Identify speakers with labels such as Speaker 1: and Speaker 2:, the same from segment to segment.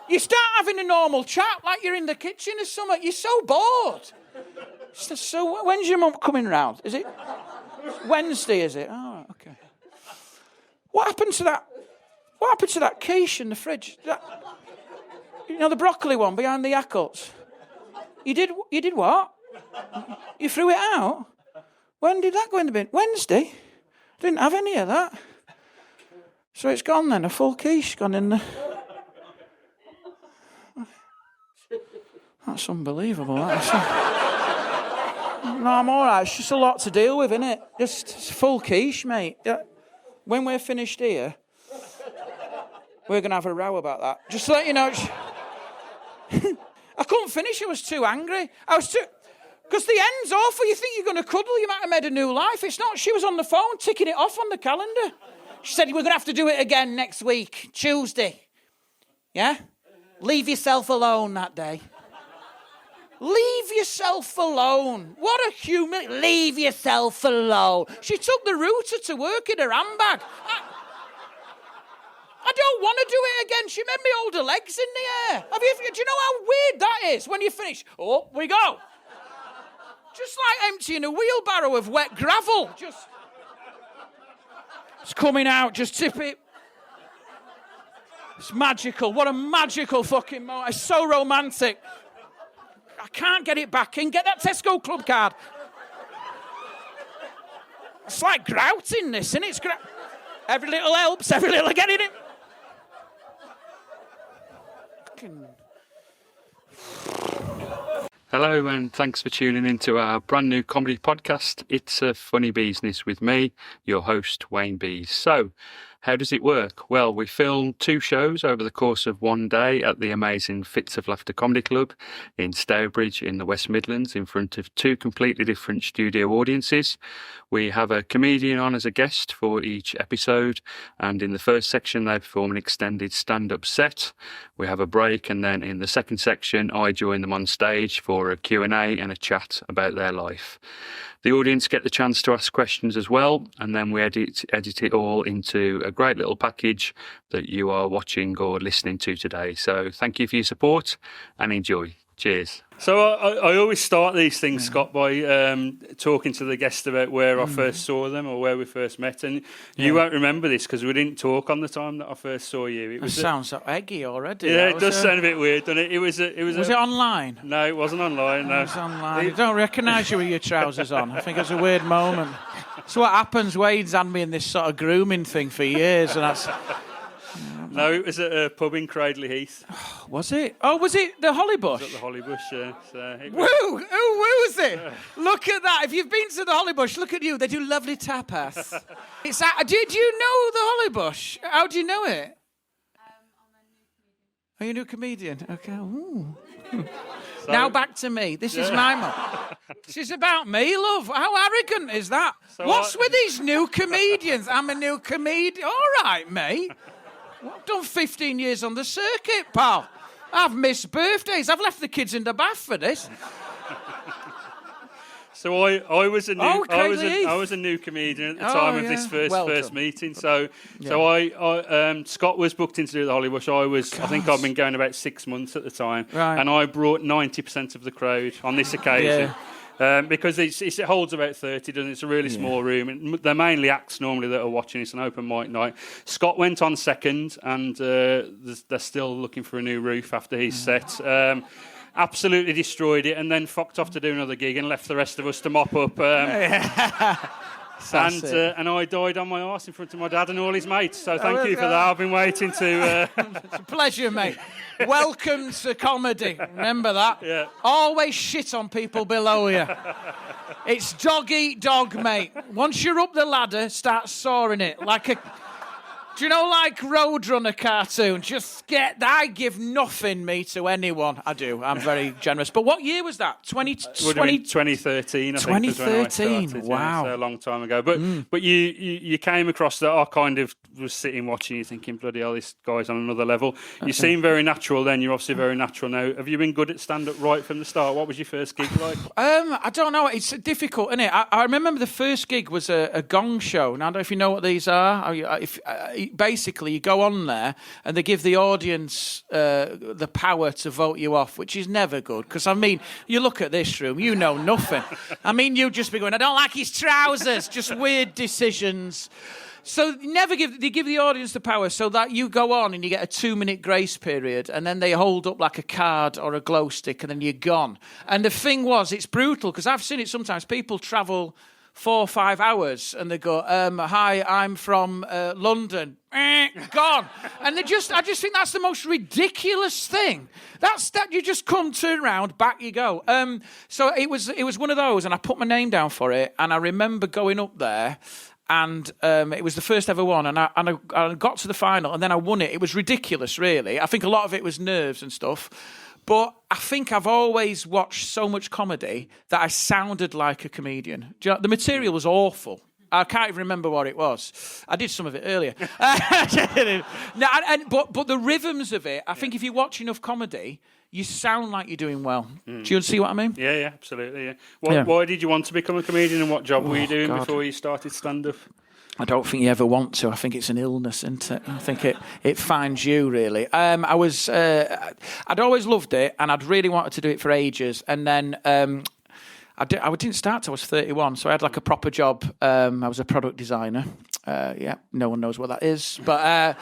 Speaker 1: You start having a normal chat like you're in the kitchen or something. You're so bored. So when's your mum coming round? Is it Wednesday, is it? Oh, okay. What happened to that? What happened to that quiche in the fridge? The broccoli one behind the Yakults. You did what? You threw it out? When did that go in the bin? Wednesday? Didn't have any of that. So it's gone then, a full quiche gone in there. That's unbelievable. No, I'm all right. It's just a lot to deal with, isn't it? Just full quiche, mate. When we're finished here, we're going to have a row about that. Just to let you know. I couldn't finish. I was too angry. Because the end's awful. You think you're going to cuddle. You might have made a new life. It's not. She was on the phone ticking it off on the calendar. She said, we're going to have to do it again next week, Tuesday. Yeah? Leave yourself alone that day. Leave yourself alone. What a human... Leave yourself alone. She took the router to work in her handbag. I don't want to do it again. She made me hold her legs in the air. Do you know how weird that is when you finish? Oh, we go. Just like emptying a wheelbarrow of wet gravel. It's coming out. Just tip it. It's magical. What a magical fucking moment. It's so romantic. I can't get it back in. Get that Tesco club card. It's like grouting this, isn't it? Every little helps. Every little getting it.
Speaker 2: Hello and thanks for tuning into our brand new comedy podcast. It's a funny business with me, your host Wayne Bees. So, how does it work? Well, we film 2 shows over the course of one day at the amazing Fits of Laughter Comedy Club in Stourbridge in the West Midlands in front of 2 completely different studio audiences. We have a comedian on as a guest for each episode, and in the first section they perform an extended stand-up set. We have a break, and then in the second section I join them on stage for a Q&A and a chat about their life. The audience get the chance to ask questions as well, and then we edit it all into a great little package that you are watching or listening to today. So thank you for your support and enjoy. Cheers.
Speaker 3: So I always start these things, Scott, by talking to the guest about where I first saw them or where we first met. And you won't remember this because we didn't talk on the time that I first saw you.
Speaker 1: It sounds so eggy already.
Speaker 3: Yeah, it does sound a bit weird, doesn't it?
Speaker 1: Was it online?
Speaker 3: No, it wasn't online. No.
Speaker 1: It was online. I don't recognise you with your trousers on. I think it's a weird moment. So what happens, Wade's had me in this sort of grooming thing for years, and that's...
Speaker 3: No, it was at a pub in Cradley Heath.
Speaker 1: Was it? Oh, was it the Hollybush?
Speaker 3: It was at the Hollybush, yeah. So
Speaker 1: woo! Who was it? Look at that. If you've been to the Hollybush, look at you. They do lovely tapas. Did you know the Hollybush? How do you know it? Are you a new comedian? Okay. Ooh. So, now back to me. This is my mum. This is about me, love. How arrogant is that? So what's with these new comedians? I'm a new comedian. All right, mate. I've done 15 years on the circuit, pal. I've missed birthdays. I've left the kids in the bath for this.
Speaker 3: So I was a new comedian at the time of this first meeting. So Scott was booked in to do the Hollybush. I think I'd been going about 6 months at the time, and I brought 90% of the crowd on this occasion. Because it holds about 30, doesn't it? It's a really small room. And they're mainly acts normally that are watching. It's an open mic night. Scott went on second, and they're still looking for a new roof after his set. Absolutely destroyed it, and then fucked off to do another gig and left the rest of us to mop up. And I died on my arse in front of my dad and all his mates. So thank you for that. I've been waiting to...
Speaker 1: It's a pleasure, mate. Welcome to comedy. Remember that?
Speaker 3: Yeah.
Speaker 1: Always shit on people below you. It's dog eat dog, mate. Once you're up the ladder, start sawing it like a... Do you know, like Roadrunner cartoon? I give nothing, me, to anyone. I do. I'm very generous. But what year was that?
Speaker 3: 2013, I think.
Speaker 1: 2013, wow.
Speaker 3: So a long time ago. But you came across that. I kind of was sitting watching you thinking, bloody hell, this guy's on another level. You seem very natural then. You're obviously very natural now. Have you been good at stand-up right from the start? What was your first gig like?
Speaker 1: I don't know. It's difficult, isn't it? I remember the first gig was a Gong show. Now, I don't know if you know what these are. basically you go on there and they give the audience the power to vote you off, which is never good. Because, I mean, you look at this room, you know nothing. I mean, you'd just be going, I don't like his trousers. Just weird decisions. So they give the audience the power so that you go on and you get a 2-minute grace period, and then they hold up like a card or a glow stick, and then you're gone. And the thing was, it's brutal, because I've seen it sometimes. People travel 4 or 5 hours and they go, hi, I'm from London. Gone. And I just think that's the most ridiculous thing. That you just come, turn around, back you go. So it was one of those, and I put my name down for it, and I remember going up there. And it was the first ever one, and I got to the final, and then I won it. It was ridiculous, really. I think a lot of it was nerves and stuff. But I think I've always watched so much comedy that I sounded like a comedian. Do you know, the material was awful. I can't even remember what it was. I did some of it earlier. But the rhythms of it, I think if you watch enough comedy, you sound like you're doing well. Do you see what I mean?
Speaker 3: Yeah, absolutely. Yeah. Why did you want to become a comedian, and what job were you doing before you started stand-up?
Speaker 1: I don't think you ever want to. I think it's an illness, isn't it? I think it finds you, really. I'd always loved it, and I'd really wanted to do it for ages. And then I didn't start till I was 31, so I had like a proper job. I was a product designer. No one knows what that is, but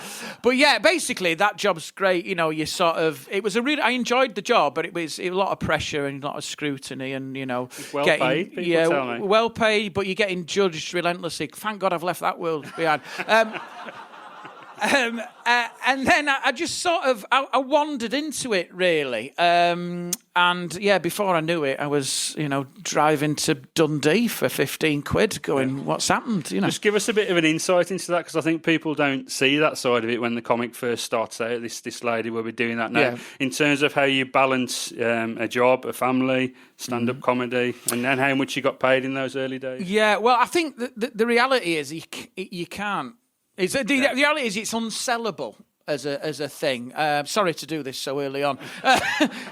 Speaker 1: yeah, basically that job's great. You know, I enjoyed the job, but it was a lot of pressure and a lot of scrutiny, and
Speaker 3: paid. People tell me.
Speaker 1: Well paid, but you're getting judged relentlessly. Thank God I've left that world behind. And then I just sort of I wandered into it, really. And yeah, before I knew it, I was driving to Dundee for 15 quid, going, "What's happened?"
Speaker 3: Just give us a bit of an insight into that, because I think people don't see that side of it when the comic first starts out. This lady will be doing that now. Yeah. In terms of how you balance a job, a family, stand-up comedy, and then how much you got paid in those early days.
Speaker 1: Yeah, well, I think the reality is you can't. The reality is it's unsellable as a thing. Sorry to do this so early on.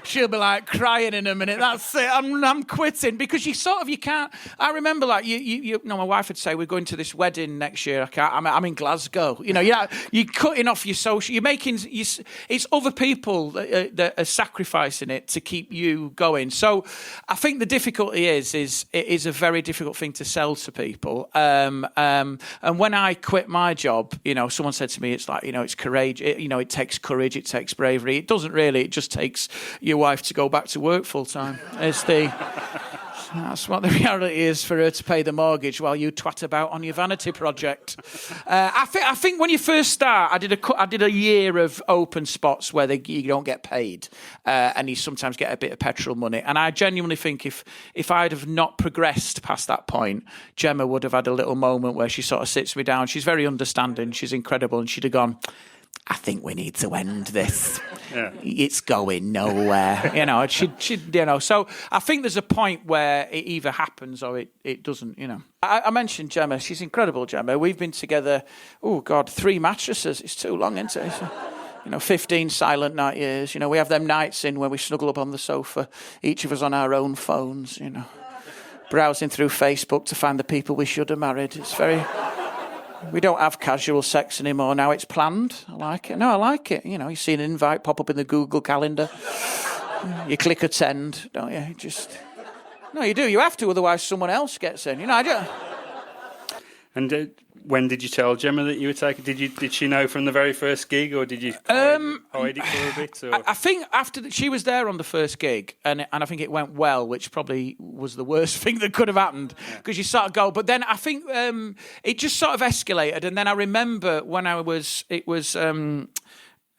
Speaker 1: She'll be like crying in a minute. That's it. I'm quitting, because you can't. I remember my wife would say, we're going to this wedding next year. I'm in Glasgow. You're cutting off your social. You're making. It's other people that are sacrificing it to keep you going. So I think the difficulty is it is a very difficult thing to sell to people. And when I quit my job, someone said to me, it's like, it's courageous. It takes courage, it takes bravery. It doesn't really. It just takes your wife to go back to work full time. That's what the reality is, for her to pay the mortgage while you twat about on your vanity project. I think when you first start, I did a year of open spots where you don't get paid, and you sometimes get a bit of petrol money. And I genuinely think if I'd have not progressed past that point, Gemma would have had a little moment where she sort of sits me down. She's very understanding. She's incredible, and she'd have gone, I think we need to end this. Yeah. It's going nowhere. So I think there's a point where it either happens or it doesn't, I mentioned Gemma. She's incredible, Gemma. We've been together, 3 mattresses. It's too long, isn't it? 15 silent night years. We have them nights in where we snuggle up on the sofa, each of us on our own phones, browsing through Facebook to find the people we should have married. It's very... We don't have casual sex anymore now. It's planned. I like it. No, I like it. You see an invite pop up in the Google Calendar. You click attend, don't you? No, you do. You have to, otherwise someone else gets in. I don't.
Speaker 3: And when did you tell Gemma that you were taking? Did she know from the very first gig, or did you hide it for a bit? Or?
Speaker 1: I think after she was there on the first gig, and I think it went well, which probably was the worst thing that could have happened, because you sort of go. But then I think it just sort of escalated, and then I remember when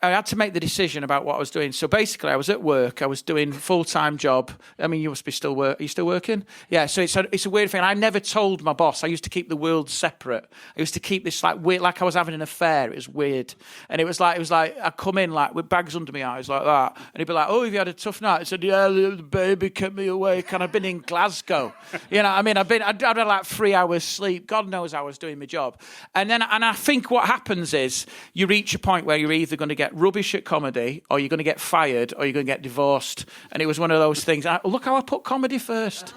Speaker 1: I had to make the decision about what I was doing. So basically, I was at work. I was doing a full-time job. I mean, you must be still Are you still working? Yeah. So it's a weird thing. I never told my boss. I used to keep the world separate. I used to keep this weird, like I was having an affair. It was weird, and it was like I come in with bags under my eyes like that, and he'd be like, "Oh, have you had a tough night?" I said, "Yeah, the baby kept me awake, and I've been in Glasgow." I mean, I'd had like 3 hours sleep. God knows I was doing my job, and I think what happens is you reach a point where you're either going to get rubbish at comedy, or you're going to get fired, or you're going to get divorced. And it was one of those things. Look how I put comedy first.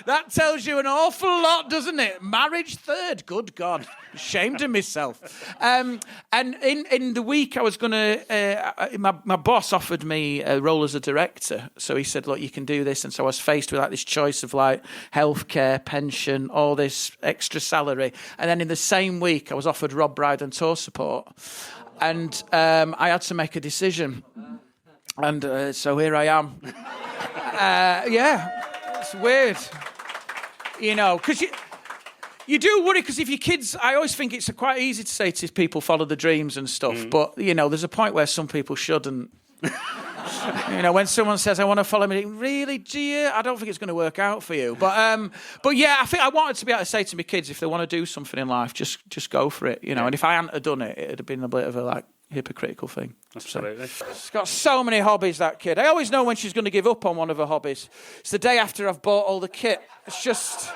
Speaker 1: That tells you an awful lot, doesn't it? Marriage third. Good God. Ashamed of myself. And in the week I was going to... my boss offered me a role as a director. So he said, look, you can do this. And so I was faced with like this choice of like healthcare, pension, all this extra salary. And then in the same week I was offered Rob Brydon and tour support. And I had to make a decision. And so here I am. It's weird. You know, because you do worry, because if your kids... I always think it's quite easy to say to people, follow the dreams and stuff. But, you know, there's a point where some people shouldn't. You know, when someone says, I want to follow me, really, dear, I don't think it's going to work out for you. But yeah, I think I wanted to be able to say to my kids, if they want to do something in life, just go for it, you know. And if I hadn't have done it, it'd have been a bit of a, like, hypocritical thing.
Speaker 3: Absolutely.
Speaker 1: She's got so many hobbies, that kid. I always know when she's going to give up on one of her hobbies. It's the day after I've bought all the kit. It's just...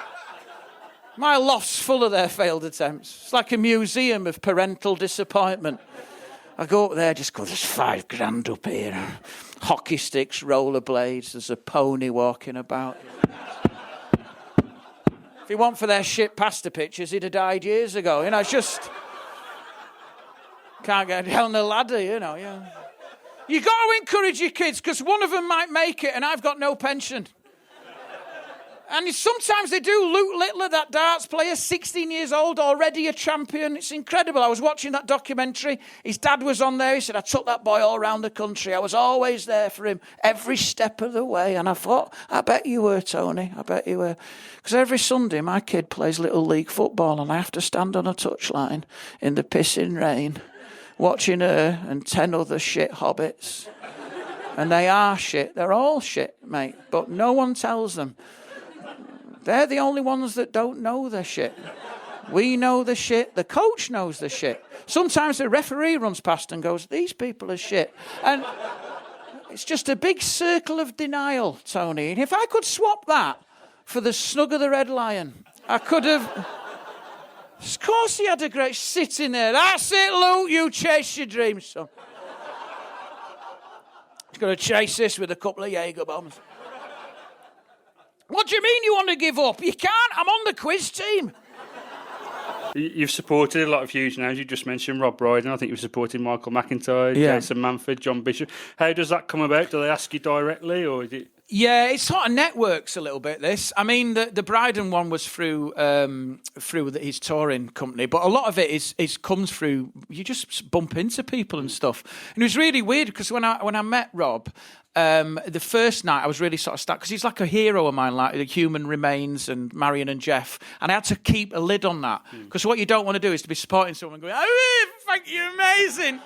Speaker 1: My loft's full of their failed attempts. It's like a museum of parental disappointment. I go up there, just go, there's $5,000 up here. Hockey sticks, rollerblades, there's a pony walking about. If he weren't for their shit pasta pictures, he'd have died years ago. You know, it's just... Can't get down the ladder, you know. Yeah. You got to encourage your kids, because one of them might make it and I've got no pension. And sometimes they do. Luke Littler, that darts player, 16 years old, already a champion. It's incredible. I was watching that documentary. His dad was on there. He said, I took that boy all around the country. I was always there for him every step of the way. And I thought, I bet you were, Tony. I bet you were. Because every Sunday, my kid plays Little League football and I have to stand on a touchline in the pissing rain, watching her and 10 other shit hobbits. And they are shit. They're all shit, mate. But no one tells them. They're the only ones that don't know the shit. We know the shit. The coach knows the shit. Sometimes the referee runs past and goes, these people are shit. And it's just a big circle of denial, Tony. And if I could swap that for the snug of the Red Lion, I could have... Of course he had a great sitting there. That's it, Luke. You chase your dreams, son. He's going to chase this with a couple of Jaeger bombs. What do you mean you want to give up? You can't. I'm on the quiz team.
Speaker 3: You've supported a lot of huge names. You just mentioned Rob Brydon. I think you've supported Michael McIntyre, Jason Manford, John Bishop. How does that come about? Do they ask you directly, or is it...
Speaker 1: Yeah, it sort of networks a little bit, this. I mean, the Brydon one was through his touring company, but a lot of it is comes through, you just bump into people and stuff. And it was really weird, because when I met Rob, the first night I was really sort of stuck, because he's like a hero of mine, like Human Remains and Marion and Jeff, and I had to keep a lid on that, because what you don't want to do is to be supporting someone going, oh, thank you, amazing.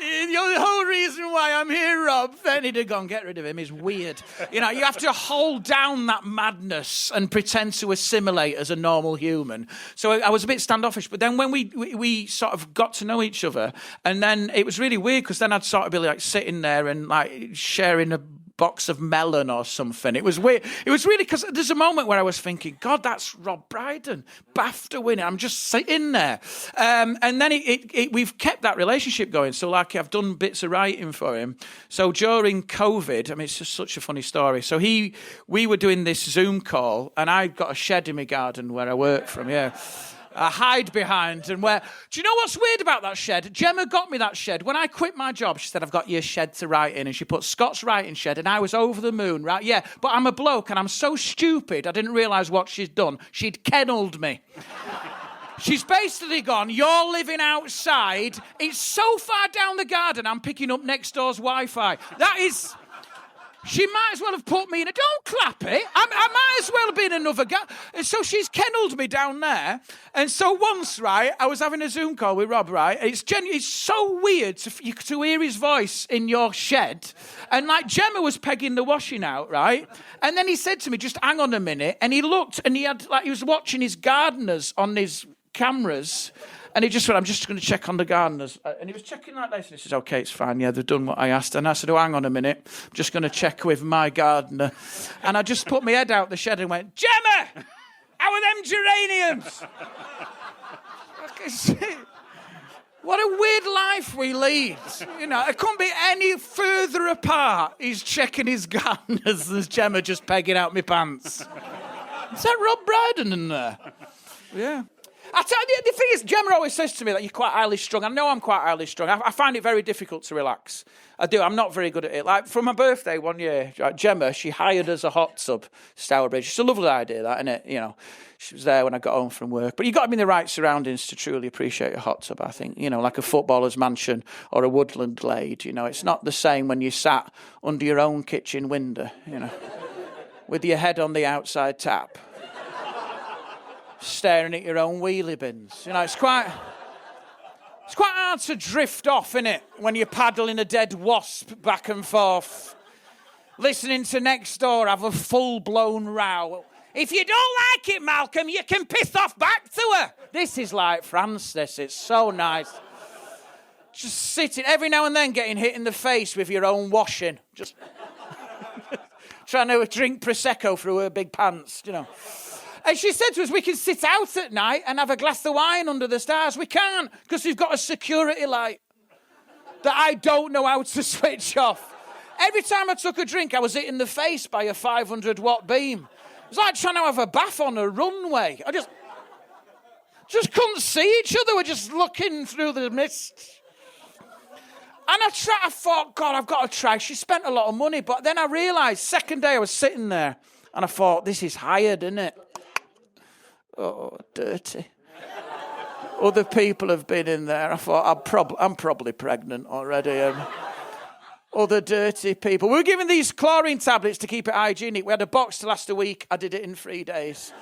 Speaker 1: You're the whole reason why I'm here, Rob. Then he'd have gone, get rid of him. He's weird. You know, you have to hold down that madness and pretend to assimilate as a normal human. So I was a bit standoffish. But then when we sort of got to know each other, and then it was really weird, because then I'd sort of be like sitting there and like sharing a box of melon or something. It was weird. It was really, because there's a moment where I was thinking, God, that's Rob Brydon, BAFTA winner. I'm just sitting there. And then we've kept that relationship going. So like I've done bits of writing for him. So during COVID, I mean, it's just such a funny story. So we were doing this Zoom call, and I got a shed in my garden where I work from, I hide behind. And where... Do you know what's weird about that shed? Gemma got me that shed. When I quit my job, she said, I've got you a shed to write in. And she put Scott's writing shed, and I was over the moon, right? Yeah, but I'm a bloke, and I'm so stupid, I didn't realise what she'd done. She'd kennelled me. She's basically gone, you're living outside. It's so far down the garden, I'm picking up next door's Wi-Fi. That is... She might as well have put me in a... Don't clap it. I might as well have been another guy. And so she's kennelled me down there. And so once, right, I was having a Zoom call with Rob, right? It's so weird to hear his voice in your shed. And like Gemma was pegging the washing out, right? And then he said to me, just hang on a minute. And he looked, and he was watching his gardeners on his cameras. And he just went, I'm just going to check on the gardeners. And he was checking like this. And he said, OK, it's fine. Yeah, they've done what I asked. And I said, oh, hang on a minute. I'm just going to check with my gardener. And I just put my head out the shed and went, Gemma, how are them geraniums? What a weird life we lead. You know, it couldn't be any further apart. He's checking his gardeners. There's Gemma just pegging out my pants. Is that Rob Brydon in there? Yeah. I tell you, the thing is, Gemma always says to me that you're quite highly strung. I know I'm quite highly strung. I find it very difficult to relax. I do. I'm not very good at it. Like, for my birthday one year, Gemma, she hired us a hot tub, Stourbridge. It's a lovely idea, that, isn't it? You know, she was there when I got home from work. But you've got to be in the right surroundings to truly appreciate a hot tub, I think. You know, like a footballer's mansion or a woodland glade. You know, it's not the same when you sat under your own kitchen window, you know, with your head on the outside tap, staring at your own wheelie bins. You know, it's quite hard to drift off, innit, when you're paddling a dead wasp back and forth, listening to next door have a full-blown row. If you don't like it, Malcolm, you can piss off back to her. This is like France, this. It's so nice. Just sitting, every now and then getting hit in the face with your own washing. Just trying to drink Prosecco through her big pants, you know. And she said to us, we can sit out at night and have a glass of wine under the stars. We can't, because we've got a security light that I don't know how to switch off. Every time I took a drink, I was hit in the face by a 500-watt beam. It was like trying to have a bath on a runway. I just couldn't see each other. We're just looking through the mist. And I thought, God, I've got to try. She spent a lot of money, but then I realised, second day I was sitting there, and I thought, this is hired, isn't it? Oh, dirty. Other people have been in there. I thought, I'm probably pregnant already. Other dirty people. We were given these chlorine tablets to keep it hygienic. We had a box to last a week. I did it in 3 days.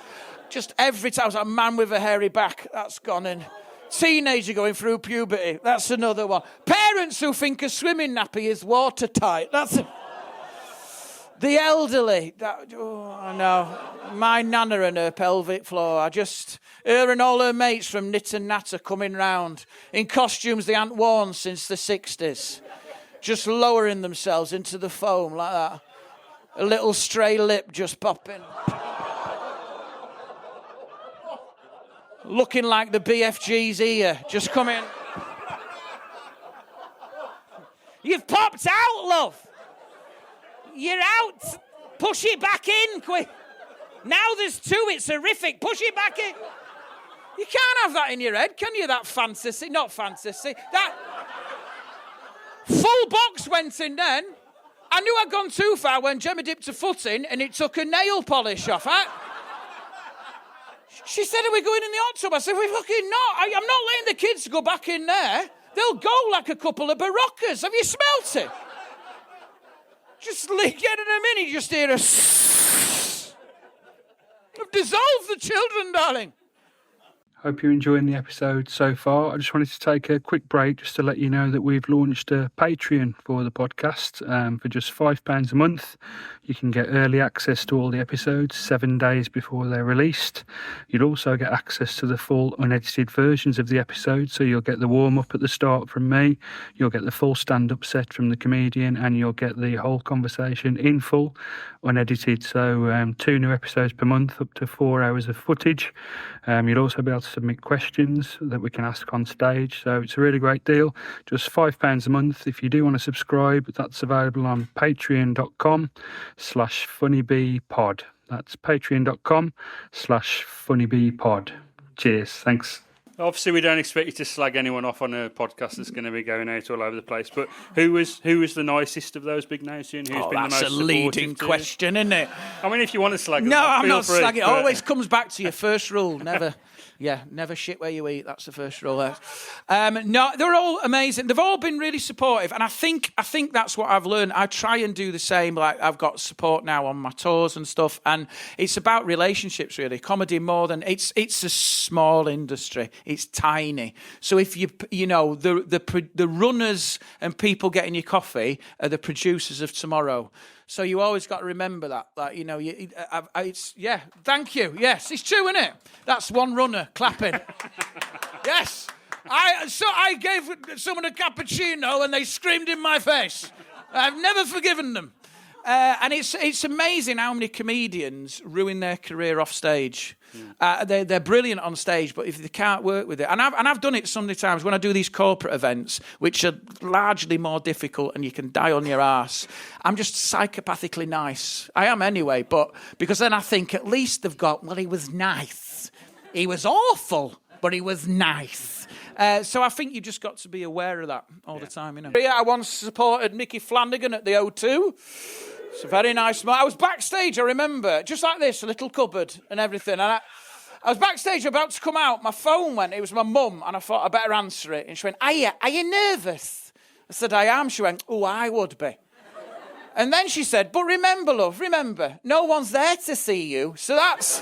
Speaker 1: Just every time. I was like a man with a hairy back. That's gone in. Teenager going through puberty. That's another one. Parents who think a swimming nappy is watertight. The elderly. I know. My nana and her pelvic floor. Her and all her mates from Knit and Natter coming round in costumes they hadn't worn since the 60s. Just lowering themselves into the foam like that. A little stray lip just popping. Looking like the BFG's ear. Just coming. You've popped out, love. You're out. Push it back in, quick. Now there's 2. It's horrific. Push it back in. You can't have that in your head, can you? That fantasy. Not fantasy. That full box went in then. I knew I'd gone too far when Gemma dipped her foot in and it took a nail polish off. She said, are we going in the hot tub? I said, we're fucking not. I'm not letting the kids go back in there. They'll go like a couple of baroccas. Have you smelt it? Just getting them in, you just hear a I've dissolved the children, darling.
Speaker 2: Hope you're enjoying the episode so far. I just wanted to take a quick break just to let you know that we've launched a Patreon for the podcast. For just £5 a month, you can get early access to all the episodes 7 days before they're released. You'll also get access to the full unedited versions of the episode, so you'll get the warm-up at the start from me, you'll get the full stand-up set from the comedian, and you'll get the whole conversation in full, unedited. So 2 new episodes per month, up to 4 hours of footage. You'll also be able to submit questions that we can ask on stage. So it's a really great deal. Just £5 a month. If you do want to subscribe, that's available on patreon.com/funnybeepod. That's patreon.com/funnybeepod. Cheers. Thanks.
Speaker 3: Obviously, we don't expect you to slag anyone off on a podcast that's going to be going out all over the place. But who was the nicest of those big names? Who's been the most
Speaker 1: that's a leading question, isn't it?
Speaker 3: I mean, if you want to slag them,
Speaker 1: no, I'm not
Speaker 3: free,
Speaker 1: slagging. It always comes back to your first rule. Never shit where you eat. That's the first rule. No, they're all amazing. They've all been really supportive, and I think that's what I've learned. I try and do the same. Like, I've got support now on my tours and stuff, and it's about relationships, really. Comedy more than it's a small industry. It's tiny. So if you know the runners and people getting your coffee are the producers of tomorrow. So you always got to remember that. Like, you know, thank you. Yes, it's true, isn't it? That's one runner clapping. Yes. I gave someone a cappuccino and they screamed in my face. I've never forgiven them. And it's amazing how many comedians ruin their career off stage. They're brilliant on stage, but if they can't work with it, and I've done it so many times when I do these corporate events, which are largely more difficult, and you can die on your arse. I'm just psychopathically nice. I am anyway, but because then I think at least they've got. Well, he was nice. He was awful, but he was nice. So I think you just got to be aware of that all the time, you know. Yeah, I once supported Mickey Flanagan at the O2. It's a very nice man. I was backstage, I remember, just like this, a little cupboard and everything. And I was backstage, about to come out. My phone went. It was my mum, and I thought I better answer it. And she went, are you nervous? I said, I am. She went, oh, I would be. And then she said, but remember, love, no one's there to see you. So that's...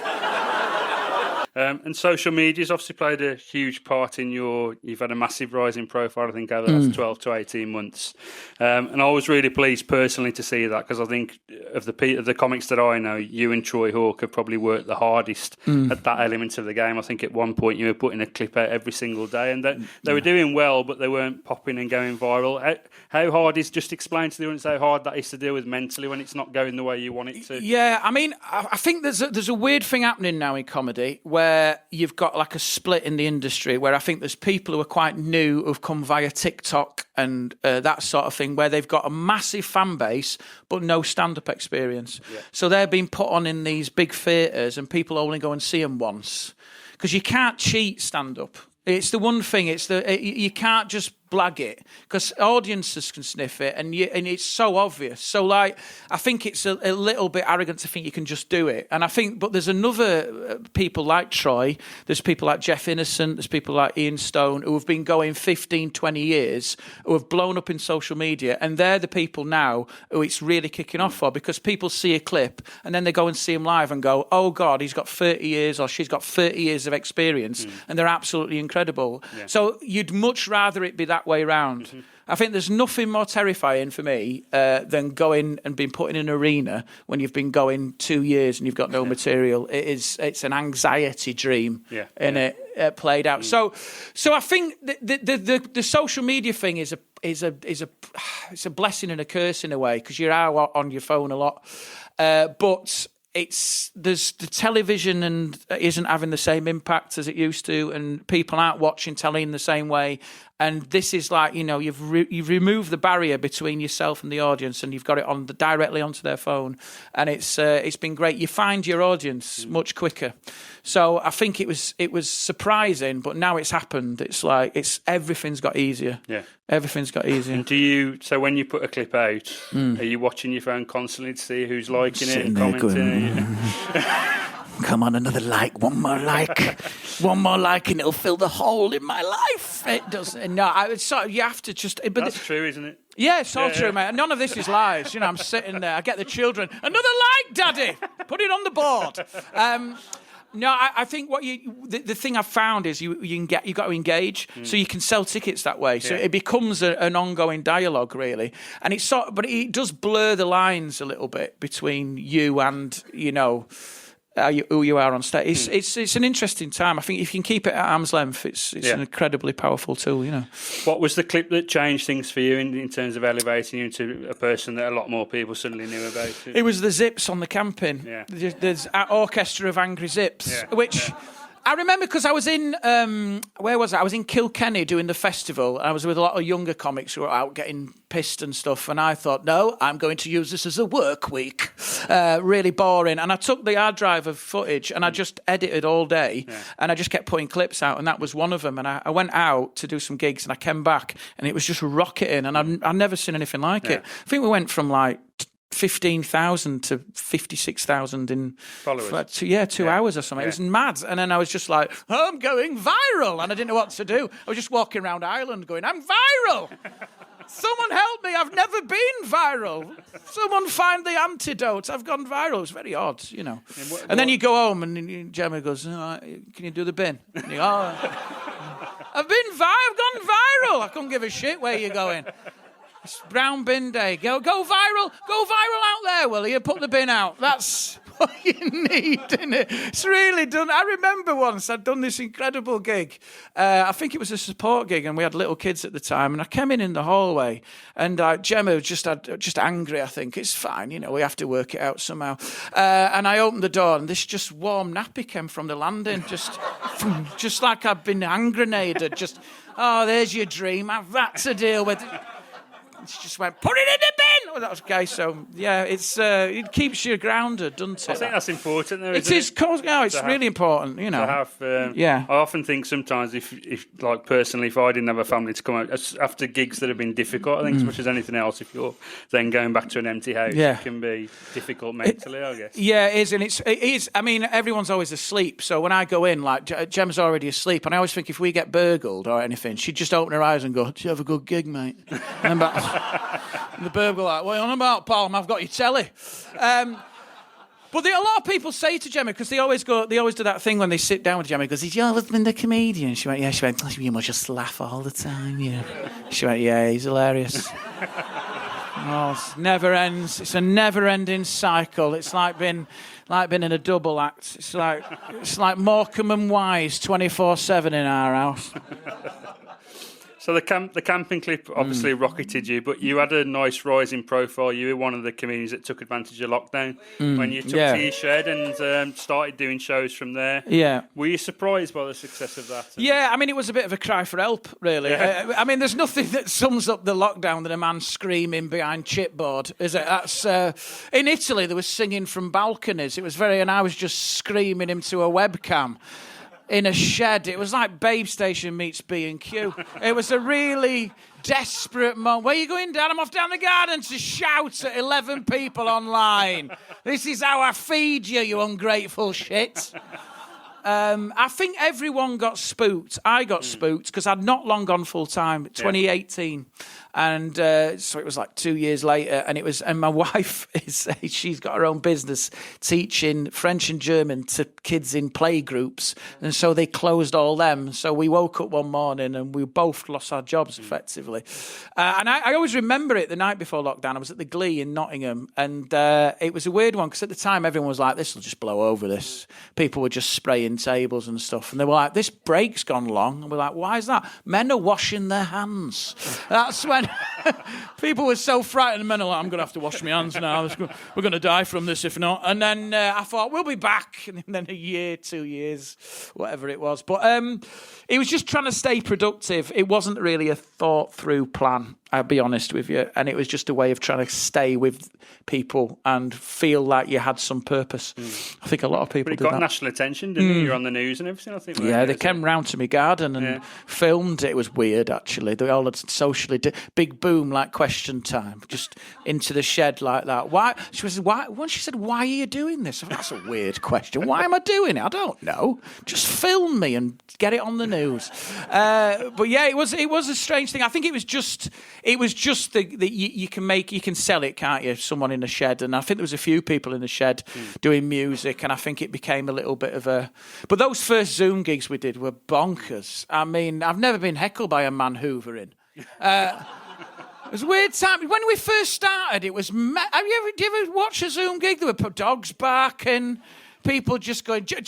Speaker 3: And social media's obviously played a huge part in you've had a massive rise in profile, I think, over the last 12 to 18 months. And I was really pleased personally to see that, because I think of the comics that I know, you and Troy Hawke have probably worked the hardest at that element of the game. I think at one point you were putting a clip out every single day, and they were doing well, but they weren't popping and going viral. How hard is, just explain to the audience how hard that is to deal with mentally when it's not going the way you want it to?
Speaker 1: Yeah, I mean, I think there's a weird thing happening now in comedy where you've got like a split in the industry, where I think there's people who are quite new who've come via TikTok and that sort of thing, where they've got a massive fan base but no stand-up experience. Yeah. So they're being put on in these big theatres and people only go and see them once. Because you can't cheat stand-up. It's the one thing. You can't just blag it, because audiences can sniff it, and it's so obvious. So, like, I think it's a little bit arrogant to think you can just do it. And I think, but there's another people like Troy, there's people like Jeff Innocent, there's people like Ian Stone who have been going 15, 20 years, who have blown up in social media, and they're the people now who it's really kicking off for, because people see a clip and then they go and see him live and go, oh God, he's got 30 years or she's got 30 years of experience, and they're absolutely incredible. Yeah. So you'd much rather it be that way round. Mm-hmm. I think there's nothing more terrifying for me than going and being put in an arena when you've been going 2 years and you've got no material. It's an anxiety dream, it played out. So I think the social media thing is a blessing and a curse in a way, because you're out on your phone a lot, but there's the television and isn't having the same impact as it used to, and people aren't watching telly in the same way. And this is like, you've removed the barrier between yourself and the audience, and you've got it directly onto their phone, and it's been great. You find your audience much quicker. So I think it was surprising, but now it's happened. It's like everything's got easier. Yeah, everything's got easier.
Speaker 3: And so when you put a clip out, are you watching your phone constantly to see who's liking it and commenting?
Speaker 1: Come on, another like, one more like, and it'll fill the hole in my life. It doesn't. No, you have to just. But
Speaker 3: that's true, isn't it?
Speaker 1: Yeah, it's all true, mate. None of this is lies. I'm sitting there. I get the children. Another like, Daddy. Put it on the board. No, I think the thing I've found is you got to engage, so you can sell tickets that way. So it becomes an ongoing dialogue, really, and but it does blur the lines a little bit between you and who you are on stage. It's an interesting time. I think if you can keep it at arm's length, it's an incredibly powerful tool.
Speaker 3: What was the clip that changed things for you in terms of elevating you into a person that a lot more people suddenly knew about?
Speaker 1: It was the Zips on the camping. Yeah. There's an orchestra of angry Zips, which I remember because I was in, where was I? I was in Kilkenny doing the festival. I was with a lot of younger comics who were out getting pissed and stuff. And I thought, no, I'm going to use this as a work week. Really boring. And I took the hard drive of footage and I just edited all day. Yeah. And I just kept putting clips out. And that was one of them. And I went out to do some gigs and I came back and it was just rocketing. And I've never seen anything like it. I think we went from like 15,000 to 56,000 in followers. 2 hours or something. It was mad. And then I was just like, I'm going viral. And I didn't know what to do. I was just walking around Ireland going, I'm viral. Someone help me. I've never been viral. Someone find the antidote. I've gone viral. It's very odd, And then you go home and Gemma goes, can you do the bin? And you go, I've gone viral. I couldn't give a shit where you're going. It's brown bin day. Go viral out there, will you? Put the bin out. That's what you need, isn't it? It's really done. I remember once I'd done this incredible gig. I think it was a support gig, and we had little kids at the time. And I came in the hallway, and Gemma was just angry. I think it's fine, we have to work it out somehow. And I opened the door, and this just warm nappy came from the landing, just like I'd been hand grenaded. Just, oh, there's your dream. Have that to deal with. She just went, put it in the bin! Well, that was okay. So, yeah, it keeps you grounded, doesn't it?
Speaker 3: I think that's important, though,
Speaker 1: isn't it? It's really important,
Speaker 3: I often think sometimes if like, personally, if I didn't have a family to come out, after gigs that have been difficult, I think as much as anything else, if you're then going back to an empty house, it can be difficult mentally, I guess.
Speaker 1: Yeah, it is. And it is. I mean, everyone's always asleep. So when I go in, like, Gemma's already asleep. And I always think if we get burgled or anything, she'd just open her eyes and go, "Did you have a good gig, mate?" And the burglar like, "What are you on about, pal? I've got your telly." But a lot of people say to Gemma, because they always do that thing when they sit down with Gemma, because he's your husband, the comedian. She went, "You must just laugh all the time." She went, "Yeah, he's hilarious." Oh, it never ends. It's a never-ending cycle. It's like being in a double act. It's like Morecambe and Wise 24/7 in our house.
Speaker 3: So the camping clip obviously rocketed you, but you had a nice rise in profile. You were one of the comedians that took advantage of lockdown when you took to your shed and started doing shows from there. Yeah. Were you surprised by the success of that?
Speaker 1: Yeah, I mean, it was a bit of a cry for help, really. Yeah. I mean, there's nothing that sums up the lockdown than a man screaming behind chipboard, is it? That's in Italy, there was singing from balconies. It was and I was just screaming into a webcam. In a shed. It was like Babe Station meets B&Q. It was a really desperate moment. "Where are you going, Dad?" "I'm off down the garden to shout at 11 people online. This is how I feed you, you ungrateful shit." I think everyone got spooked. I got spooked because I'd not long gone full time, 2018. And so it was like 2 years later, and my wife she's got her own business teaching French and German to kids in play groups, and so they closed all them. So we woke up one morning and we both lost our jobs effectively. And I always remember it the night before lockdown. I was at the Glee in Nottingham, and it was a weird one because at the time everyone was like, "This will just blow over." This people were just spraying tables and stuff, and they were like, "This break's gone long," and we're like, "Why is that?" "Men are washing their hands." That's when people were so frightened. The men are like, "I'm going to have to wash my hands now. We're going to die from this if not." And then I thought, we'll be back. And then a year, 2 years, whatever it was. But it was just trying to stay productive. It wasn't really a thought-through plan, I'll be honest with you. And it was just a way of trying to stay with people and feel like you had some purpose. I think a lot of people did that.
Speaker 3: But it got national attention, didn't it? You're on the news and everything, I think.
Speaker 1: Yeah, they came round to my garden and filmed it. It was weird, actually. They all had socially... Big boom, like Question Time, just into the shed like that. Why? She said, "Why are you doing this?" I thought, "That's a weird question. Why am I doing it? I don't know. Just film me and get it on the news." But yeah, it was a strange thing. I think it was just that you can sell it, can't you? Someone in a shed, and I think there was a few people in the shed doing music, and I think it became a little bit of a. But those first Zoom gigs we did were bonkers. I mean, I've never been heckled by a man hoovering. It was a weird time. When we first started, it was... Do you ever watch a Zoom gig? There were dogs barking, people just going, Jolie,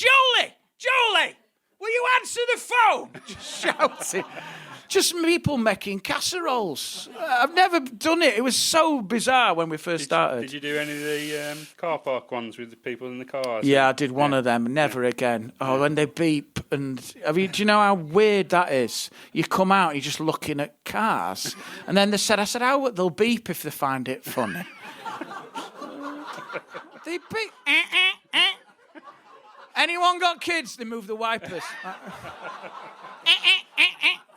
Speaker 1: will you answer the phone?" Just shouting. Just people making casseroles. I've never done it. It was so bizarre when we first started.
Speaker 3: Did you do any of the car park ones with the people in the cars?
Speaker 1: Yeah, I did one of them. Never again. Oh, when they beep. And do you know how weird that is? You come out, you're just looking at cars. And then I said, they'll beep if they find it funny. They beep. Anyone got kids? They move the wipers.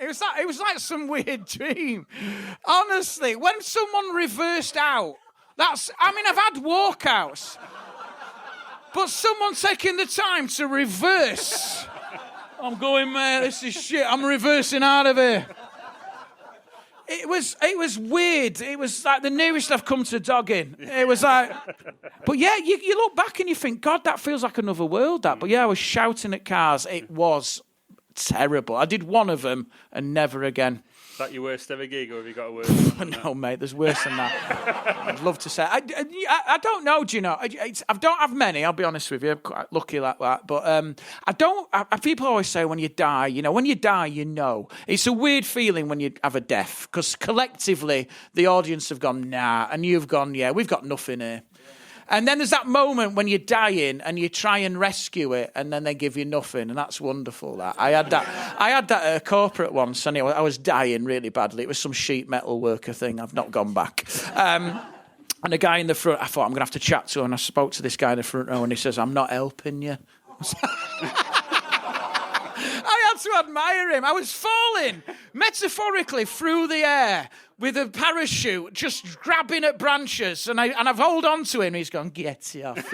Speaker 1: It was like some weird dream. Honestly, when someone reversed out, I've had walkouts. But someone taking the time to reverse. I'm going, "Mate, this is shit. I'm reversing out of here." It was weird. It was like the nearest I've come to dogging. It was like, but yeah, you look back and you think, God, that feels like another world. That, but yeah, I was shouting at cars. It was terrible. I did one of them and never again.
Speaker 3: that your worst ever gig, or have you got a worse one?
Speaker 1: No, mate, there's worse than that. I'd love to say. I don't know, do you know? I don't have many, I'll be honest with you. I'm quite lucky like that. But people always say when you die, when you die, It's a weird feeling when you have a death, because collectively the audience have gone, nah, and you've gone, yeah, we've got nothing here. And then there's that moment when you're dying and you try and rescue it, and then they give you nothing, and that's wonderful. That I had that at a corporate once, and I was dying really badly. It was some sheet metal worker thing. I've not gone back. And a guy in the front, I thought I'm going to have to chat to him, and I spoke to this guy in the front row, and he says, "I'm not helping you." I had to admire him. I was falling metaphorically through the air with a parachute, just grabbing at branches, and I've hold on to him. He's gone, "Get it off."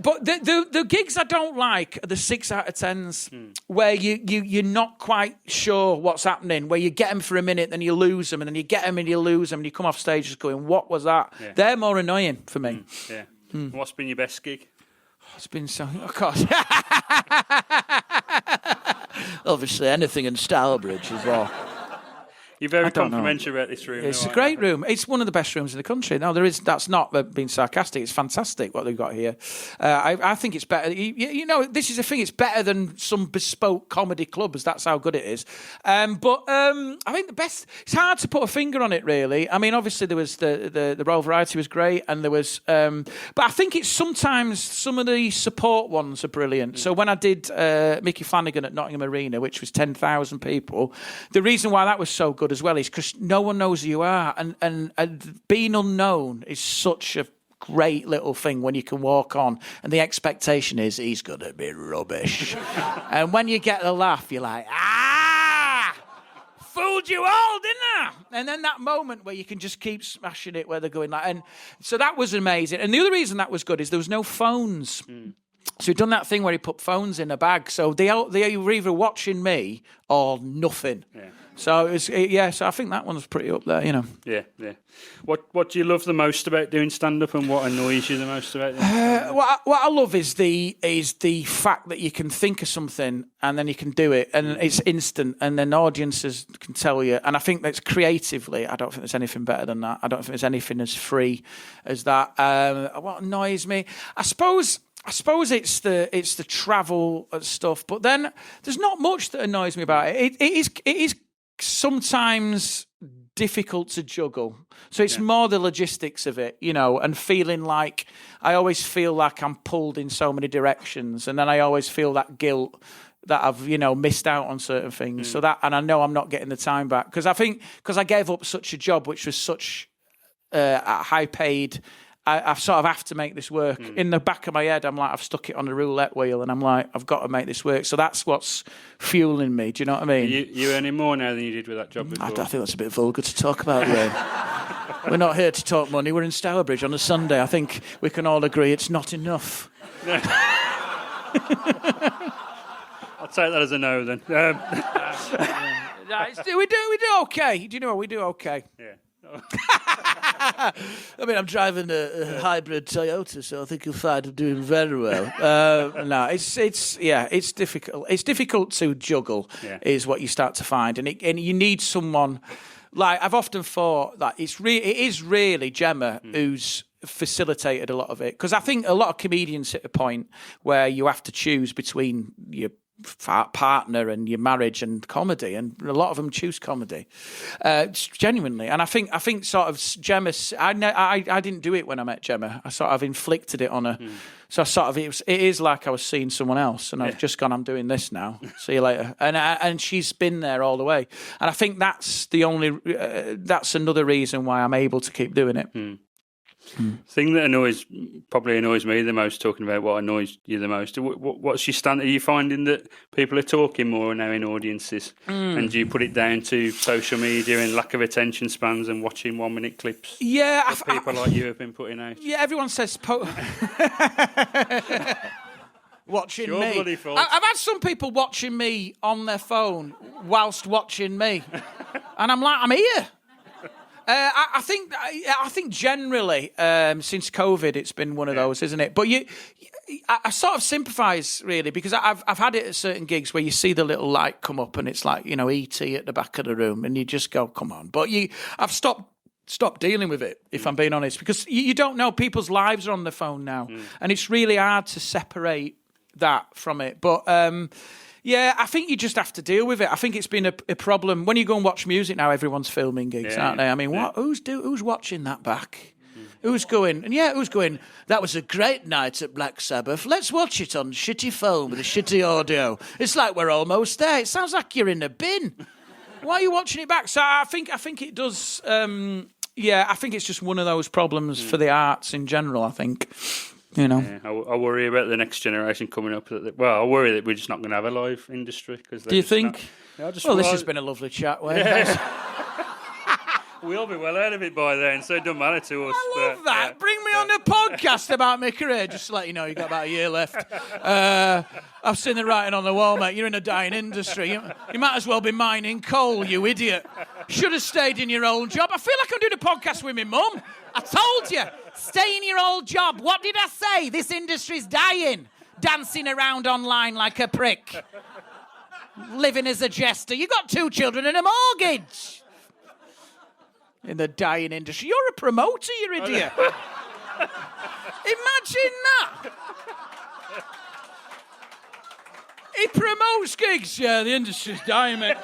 Speaker 1: But the gigs I don't like are the 6 out of 10s, where you're not quite sure what's happening, where you get them for a minute, then you lose them, and then you get them and you lose them, and you come off stage just going, "What was that?" Yeah. They're more annoying for me.
Speaker 3: What's been your best gig?
Speaker 1: It's been so... Of course. Obviously, anything in Stourbridge as well.
Speaker 3: You're very complimentary about this room.
Speaker 1: It's a great room. It's one of the best rooms in the country. No, that's not being sarcastic. It's fantastic what they've got here. I think it's better. This is the thing. It's better than some bespoke comedy clubs. That's how good it is. But I think the best... It's hard to put a finger on it, really. I mean, obviously, there was the Royal Variety was great, and there was... but I think it's sometimes some of the support ones are brilliant. So when I did Mickey Flanagan at Nottingham Arena, which was 10,000 people, the reason why that was so good as well is because no one knows who you are, and being unknown is such a great little thing when you can walk on and the expectation is he's gonna be rubbish. And when you get the laugh, you're like, fooled you all, didn't I? And then that moment where you can just keep smashing it where they're going like, and so that was amazing. And the other reason that was good is there was no phones. So he'd done that thing where he put phones in a bag, so they were either watching me or nothing. Yeah. So it was, so I think that one's pretty up there,
Speaker 3: Yeah. What do you love the most about doing stand-up, and what annoys you the most about it?
Speaker 1: What I love is the fact that you can think of something and then you can do it, and it's instant, and then audiences can tell you. And I think that's creatively, I don't think there's anything better than that. I don't think there's anything as free as that. What annoys me, I suppose it's the travel and stuff, but then there's not much that annoys me about it. It is sometimes difficult to juggle. So it's more the logistics of it, and feeling like I always feel like I'm pulled in so many directions, and then I always feel that guilt that I've, missed out on certain things. So that, and I know I'm not getting the time back because I gave up such a job which was such high paid. I sort of have to make this work. In the back of my head, I'm like, I've stuck it on a roulette wheel, and I'm like, I've got to make this work. So that's what's fueling me. Do you know what I mean?
Speaker 3: You earning more now than you did with that job before?
Speaker 1: I think that's a bit vulgar to talk about, Ray. We're not here to talk money. We're in Stourbridge on a Sunday. I think we can all agree it's not enough.
Speaker 3: I'll take that as a no, then.
Speaker 1: We do okay. Do you know what? We do okay.
Speaker 3: Yeah.
Speaker 1: I mean, I'm driving a hybrid Toyota, so I think you'll find I'm doing very well. No, it's difficult. It's difficult to juggle, is what you start to find, and you need someone. Like I've often thought that it is really Gemma who's facilitated a lot of it, because I think a lot of comedians hit a point where you have to choose between your partner and your marriage and comedy, and a lot of them choose comedy genuinely. And I think sort of Gemma, I didn't do it when I met Gemma. I sort of inflicted it on her. So I sort of it is like I was seeing someone else, and I've just gone, I'm doing this now, see you later. And she's been there all the way, and I think that's that's another reason why I'm able to keep doing it.
Speaker 3: Thing that probably annoys me the most, talking about what annoys you the most, what's your stand? Are you finding that people are talking more now in audiences, and do you put it down to social media and lack of attention spans and watching 1-minute clips?
Speaker 1: Yeah,
Speaker 3: people like you have been putting out.
Speaker 1: Yeah, everyone says watching
Speaker 3: Your
Speaker 1: me.
Speaker 3: Bloody fault.
Speaker 1: I've had some people watching me on their phone whilst watching me, and I'm like, I'm here. I think generally since COVID, it's been one of those, isn't it? But I sort of sympathise really because I've had it at certain gigs where you see the little light come up and it's like E.T. at the back of the room, and you just go, come on. But I've stopped dealing with it, if I'm being honest, because you don't know, people's lives are on the phone now, and it's really hard to separate that from it. But I think you just have to deal with it. I think it's been a problem. When you go and watch music now, everyone's filming gigs, aren't they? I mean, who's watching that back? Who's going, that was a great night at Black Sabbath. Let's watch it on shitty phone with a shitty audio. It's like we're almost there. It sounds like you're in a bin. Why are you watching it back? So I think it does, I think it's just one of those problems for the arts in general, I think. I worry about the next generation coming up. I worry that we're just not going to have a live industry. Do you think? This has been a lovely chat, Wayne. Yeah.
Speaker 3: We'll be well out of it by then, so it doesn't matter to us.
Speaker 1: I love that. Yeah. Bring me on a podcast about my career, just to let you know you've got about a year left. I've seen the writing on the wall, mate. You're in a dying industry. You might as well be mining coal, you idiot. Should have stayed in your old job. I feel like I'm doing a podcast with my mum. I told you. Stay in your old job. What did I say? This industry's dying. Dancing around online like a prick. Living as a jester. You got 2 children and a mortgage. In the dying industry. You're a promoter, you idiot. Imagine that. He promotes gigs. Yeah, the industry's dying, mate.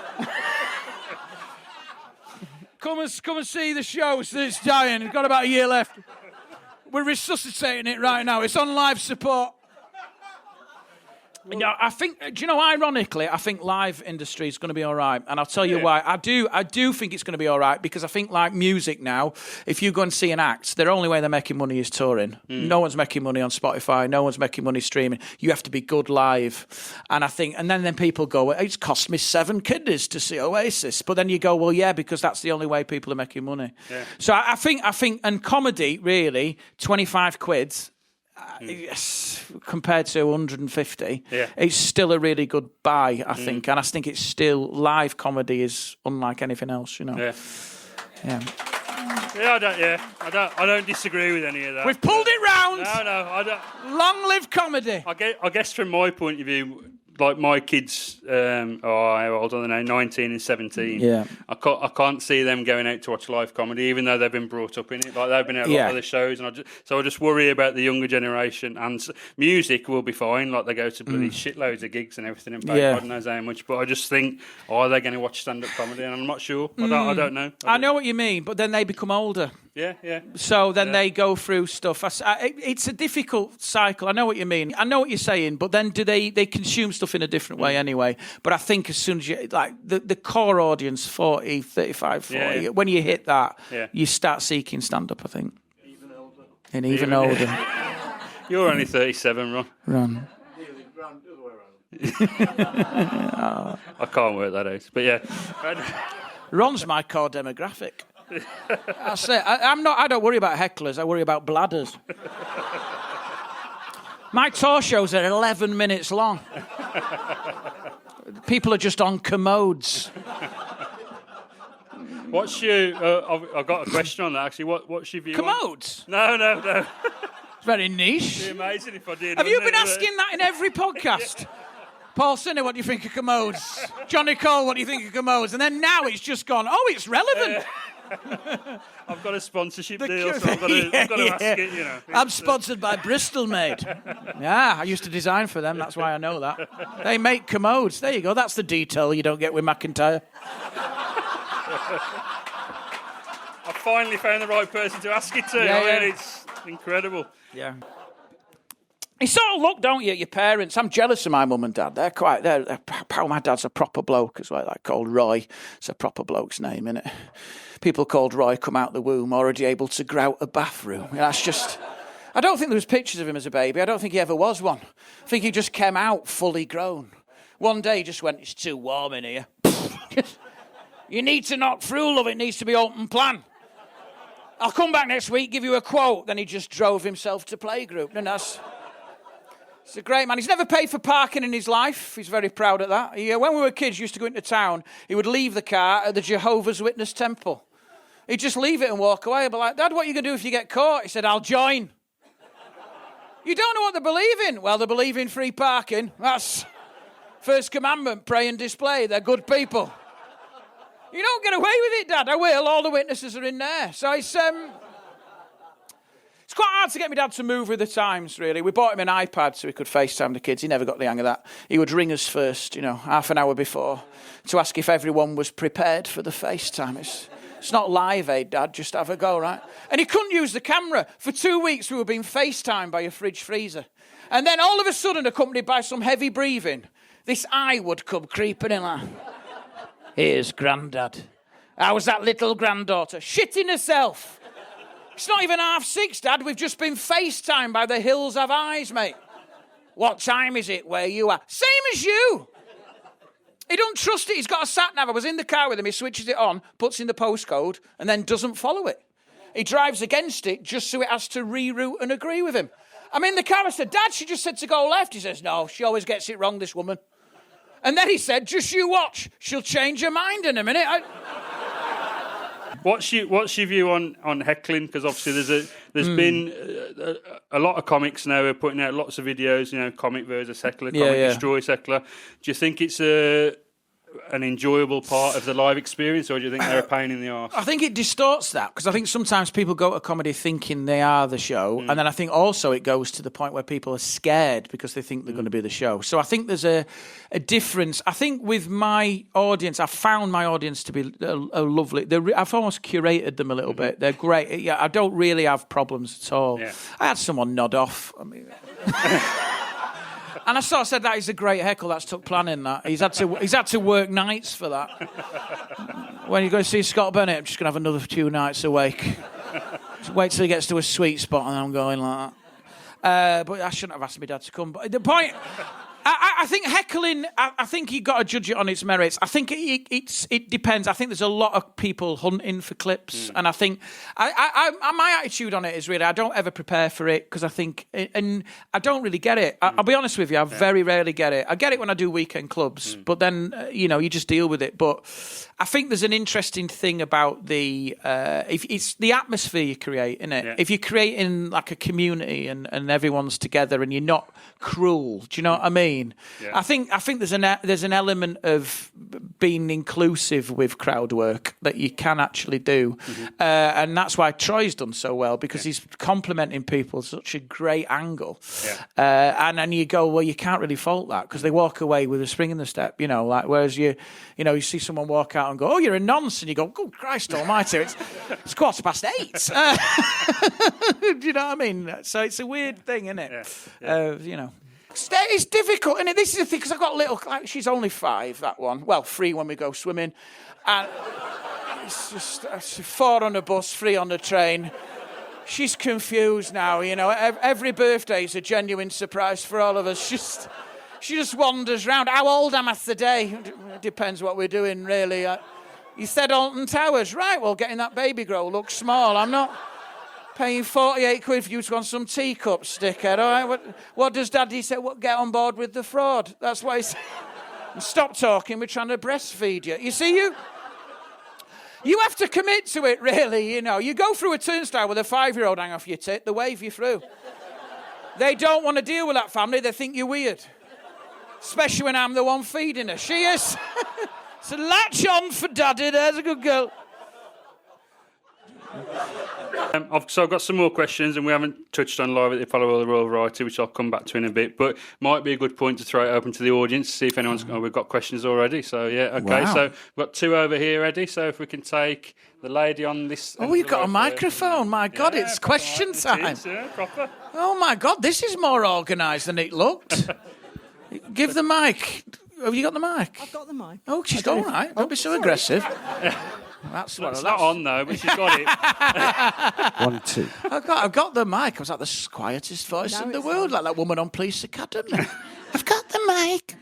Speaker 1: Come and see the show. It's dying. We've got about a year left. We're resuscitating it right now. It's on life support. I think, ironically, I think live industry is going to be all right. And I'll tell you why. I do think it's going to be all right because I think like music now, if you go and see an act, the only way they're making money is touring. No one's making money on Spotify. No one's making money streaming. You have to be good live. And I think, and then people go, it's cost me 7 kidneys to see Oasis. But then you go, well, yeah, because that's the only way people are making money. Yeah. So I think, and comedy, really, 25 quid. Yes, compared to 150, it's still a really good buy, I think, and I think it's still live comedy is unlike anything else, Yeah.
Speaker 3: I don't disagree with any of that.
Speaker 1: We've pulled it round.
Speaker 3: No, I don't.
Speaker 1: Long live comedy.
Speaker 3: I guess from my point of view, like my kids, how old are they now? 19 and 17. Yeah, I can't see them going out to watch live comedy, even though they've been brought up in it. Like they've been at a lot of the shows, and I just worry about the younger generation. And music will be fine, like they go to bloody shitloads of gigs and everything, and God knows how much. But I just think, are they going to watch stand-up comedy? And I'm not sure. I don't know.
Speaker 1: I know what you mean, but then they become older.
Speaker 3: Yeah.
Speaker 1: So then they go through stuff. It's a difficult cycle. I know what you mean. I know what you're saying, but then do they consume stuff in a different way anyway? But I think as soon as you, like, the core audience, 40, 35, 40, when you hit that, you start seeking stand-up, I think. Even older.
Speaker 3: You're only 37, Ron. I can't work that out. But yeah.
Speaker 1: Ron's my core demographic. I don't worry about hecklers, I worry about bladders. My tour shows are 11 minutes long. People are just on commodes.
Speaker 3: What's your... I've got a question on that, actually. What's your view
Speaker 1: commodes?
Speaker 3: On... No.
Speaker 1: It's very niche.
Speaker 3: It'd be amazing if I did.
Speaker 1: Have you been asking that in every podcast? Paul Sinner, what do you think of commodes? Johnny Cole, what do you think of commodes? And then now it's just gone, it's relevant.
Speaker 3: I've got a sponsorship deal, so I've got to ask it,
Speaker 1: I'm sponsored by Bristol, mate. Yeah, I used to design for them, that's why I know that. They make commodes. There you go, that's the detail you don't get with McIntyre.
Speaker 3: I finally found the right person to ask it to. It's incredible.
Speaker 1: Yeah. You sort of look, don't you, at your parents? I'm jealous of my mum and dad. My dad's a proper bloke as well, like called Roy. It's a proper bloke's name, innit? People called Roy come out the womb already able to grout a bathroom. That's just... I don't think there was pictures of him as a baby. I don't think he ever was one. I think he just came out fully grown. One day he just went, it's too warm in here. You need to knock through, love. It needs to be open plan. I'll come back next week, give you a quote. Then he just drove himself to playgroup. And he's a great man. He's never paid for parking in his life. He's very proud of that. When we were kids, used to go into town. He would leave the car at the Jehovah's Witness temple. He'd just leave it and walk away. I'd be like, Dad, what are you going to do if you get caught? He said, I'll join. You don't know what they believe in. Well, they believe in free parking. That's first commandment, pray and display. They're good people. You don't get away with it, Dad. I will. All the witnesses are in there. So it's quite hard to get my dad to move with the times, really. We bought him an iPad so he could FaceTime the kids. He never got the hang of that. He would ring us first, half an hour before to ask if everyone was prepared for the FaceTime. It's not live, Dad? Just have a go, right? And he couldn't use the camera. For 2 weeks, we were being FaceTimed by a fridge freezer. And then all of a sudden, accompanied by some heavy breathing, this eye would come creeping in like, here's Grandad. How's that little granddaughter? Shitting herself. It's not even 6:30, Dad. We've just been FaceTimed by the hills of eyes, mate. What time is it where you are? Same as you. He don't trust it. He's got a sat-nav. I was in the car with him. He switches it on, puts in the postcode, and then doesn't follow it. He drives against it just so it has to reroute and agree with him. I'm in the car. I said, Dad, she just said to go left. He says, no, she always gets it wrong, this woman. And then he said, just you watch. She'll change her mind in a minute.
Speaker 3: What's your view on heckling? Because obviously there's been a lot of comics now are putting out lots of videos, comic versus heckler, comic destroys heckler. Do you think it's an enjoyable part of the live experience, or do you think they're a pain in the arse?
Speaker 1: I think it distorts that, because I think sometimes people go to comedy thinking they are the show, and then I think also it goes to the point where people are scared because they think they're going to be the show. So I think there's a difference. I think with my audience, I found my audience to be a lovely. I've almost curated them a little bit. They're great. Yeah, I don't really have problems at all. Yeah. I had someone nod off. I mean. And I sort of said that is a great heckle. That's took planning. That he's had to work nights for that. When you go to see Scott Bennett, I'm just gonna have another few nights awake. Just wait till he gets to a sweet spot, and then I'm going like that. But I shouldn't have asked my dad to come. But the point, I think heckling. I think you've got to judge it on its merits. I think it depends. I think there's a lot of people hunting for clips, and I think my attitude on it is really I don't ever prepare for it, because I think, and I don't really get it. I'll be honest with you, I very rarely get it. I get it when I do weekend clubs, but then you just deal with it. But I think there's an interesting thing about if it's the atmosphere you create, isn't it? Yeah. If you're creating like a community and everyone's together and you're not cruel, do you know what I mean? Yeah. I think there's an element of being inclusive with crowd work that you can actually do, and that's why Troy's done so well, because he's complimenting people such a great angle, and then you go, well, you can't really fault that, because they walk away with a spring in the step, like whereas you see someone walk out and go, oh, you're a nonce, and you go, oh, Christ Almighty, it's 8:15. Do you know what I mean? So it's a weird thing, isn't it? Yeah. It's difficult, isn't it? This is the thing, because I've got little... she's only 5, that one. Well, 3 when we go swimming. And it's just 4 on the bus, 3 on the train. She's confused now, Every birthday is a genuine surprise for all of us. She just wanders round. How old am I today? Depends what we're doing, really. You said Alton Towers. Right, well, getting that baby grow looks small. I'm not... paying 48 quid for you to go on some teacup, stickhead. All right, what does Daddy say? Get on board with the fraud. That's what he said. Stop talking. We're trying to breastfeed you. You see, you have to commit to it, really. You go through a turnstile with a 5-year-old hang off your tit. They wave you through. They don't want to deal with that family. They think you're weird, especially when I'm the one feeding her. She is. So latch on for Daddy. There's a good girl.
Speaker 3: I've got some more questions, and we haven't touched on live at the Follow the Royal Variety, which I'll come back to in a bit, but might be a good point to throw it open to the audience, see if anyone's... we've got questions already, so yeah, okay. Wow. So we've got 2 over here, Eddie, so if we can take the lady on this...
Speaker 1: Oh, you've got a microphone, my God, it's question time.
Speaker 3: Proper.
Speaker 1: Oh my God, this is more organised than it looked. Give the mic. Have you got the mic?
Speaker 4: I've got the mic.
Speaker 1: Oh, she's all right. Don't be so aggressive. That's what.
Speaker 3: It's not on though, but she's got it.
Speaker 5: 1, 2.
Speaker 1: I've got the mic. I was like the quietest voice in the world, like that woman on Police Academy. I've got the mic.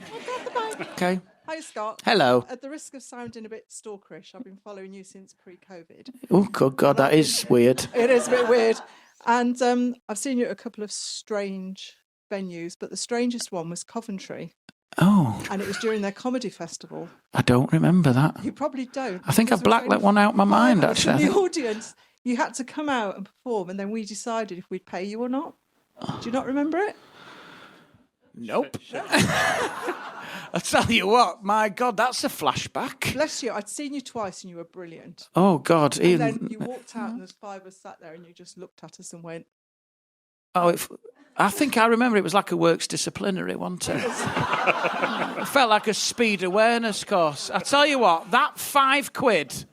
Speaker 1: Okay.
Speaker 4: Hi, Scott.
Speaker 1: Hello.
Speaker 4: At the risk of sounding a bit stalkerish, I've been following you since pre-COVID.
Speaker 1: Oh, good God, that is weird.
Speaker 4: It is a bit weird. And I've seen you at a couple of strange venues, but the strangest one was Coventry.
Speaker 1: Oh.
Speaker 4: And it was during their comedy festival.
Speaker 1: I don't remember that.
Speaker 4: You probably don't.
Speaker 1: I think I've blacked that one out of my mind, actually.
Speaker 4: In the audience, you had to come out and perform, and then we decided if we'd pay you or not. Do you not remember it?
Speaker 1: Nope. I'll tell you what, my God, that's a flashback.
Speaker 4: Bless you. I'd seen you twice and you were brilliant.
Speaker 1: Oh, God.
Speaker 4: And then you walked out and there's 5 of us sat there and you just looked at us and went...
Speaker 1: Oh, I think I remember it was like a works disciplinary, wasn't it? It felt like a speed awareness course. I tell you what, that £5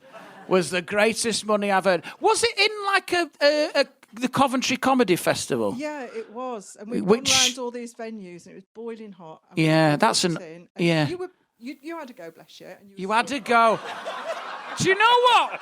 Speaker 1: was the greatest money I've earned. Was it in like the Coventry Comedy Festival?
Speaker 4: Yeah, it was. And we went around all these venues and it was boiling hot.
Speaker 1: Yeah, that's yeah.
Speaker 4: You had a go, bless you. And
Speaker 1: you had a go. Do you know what?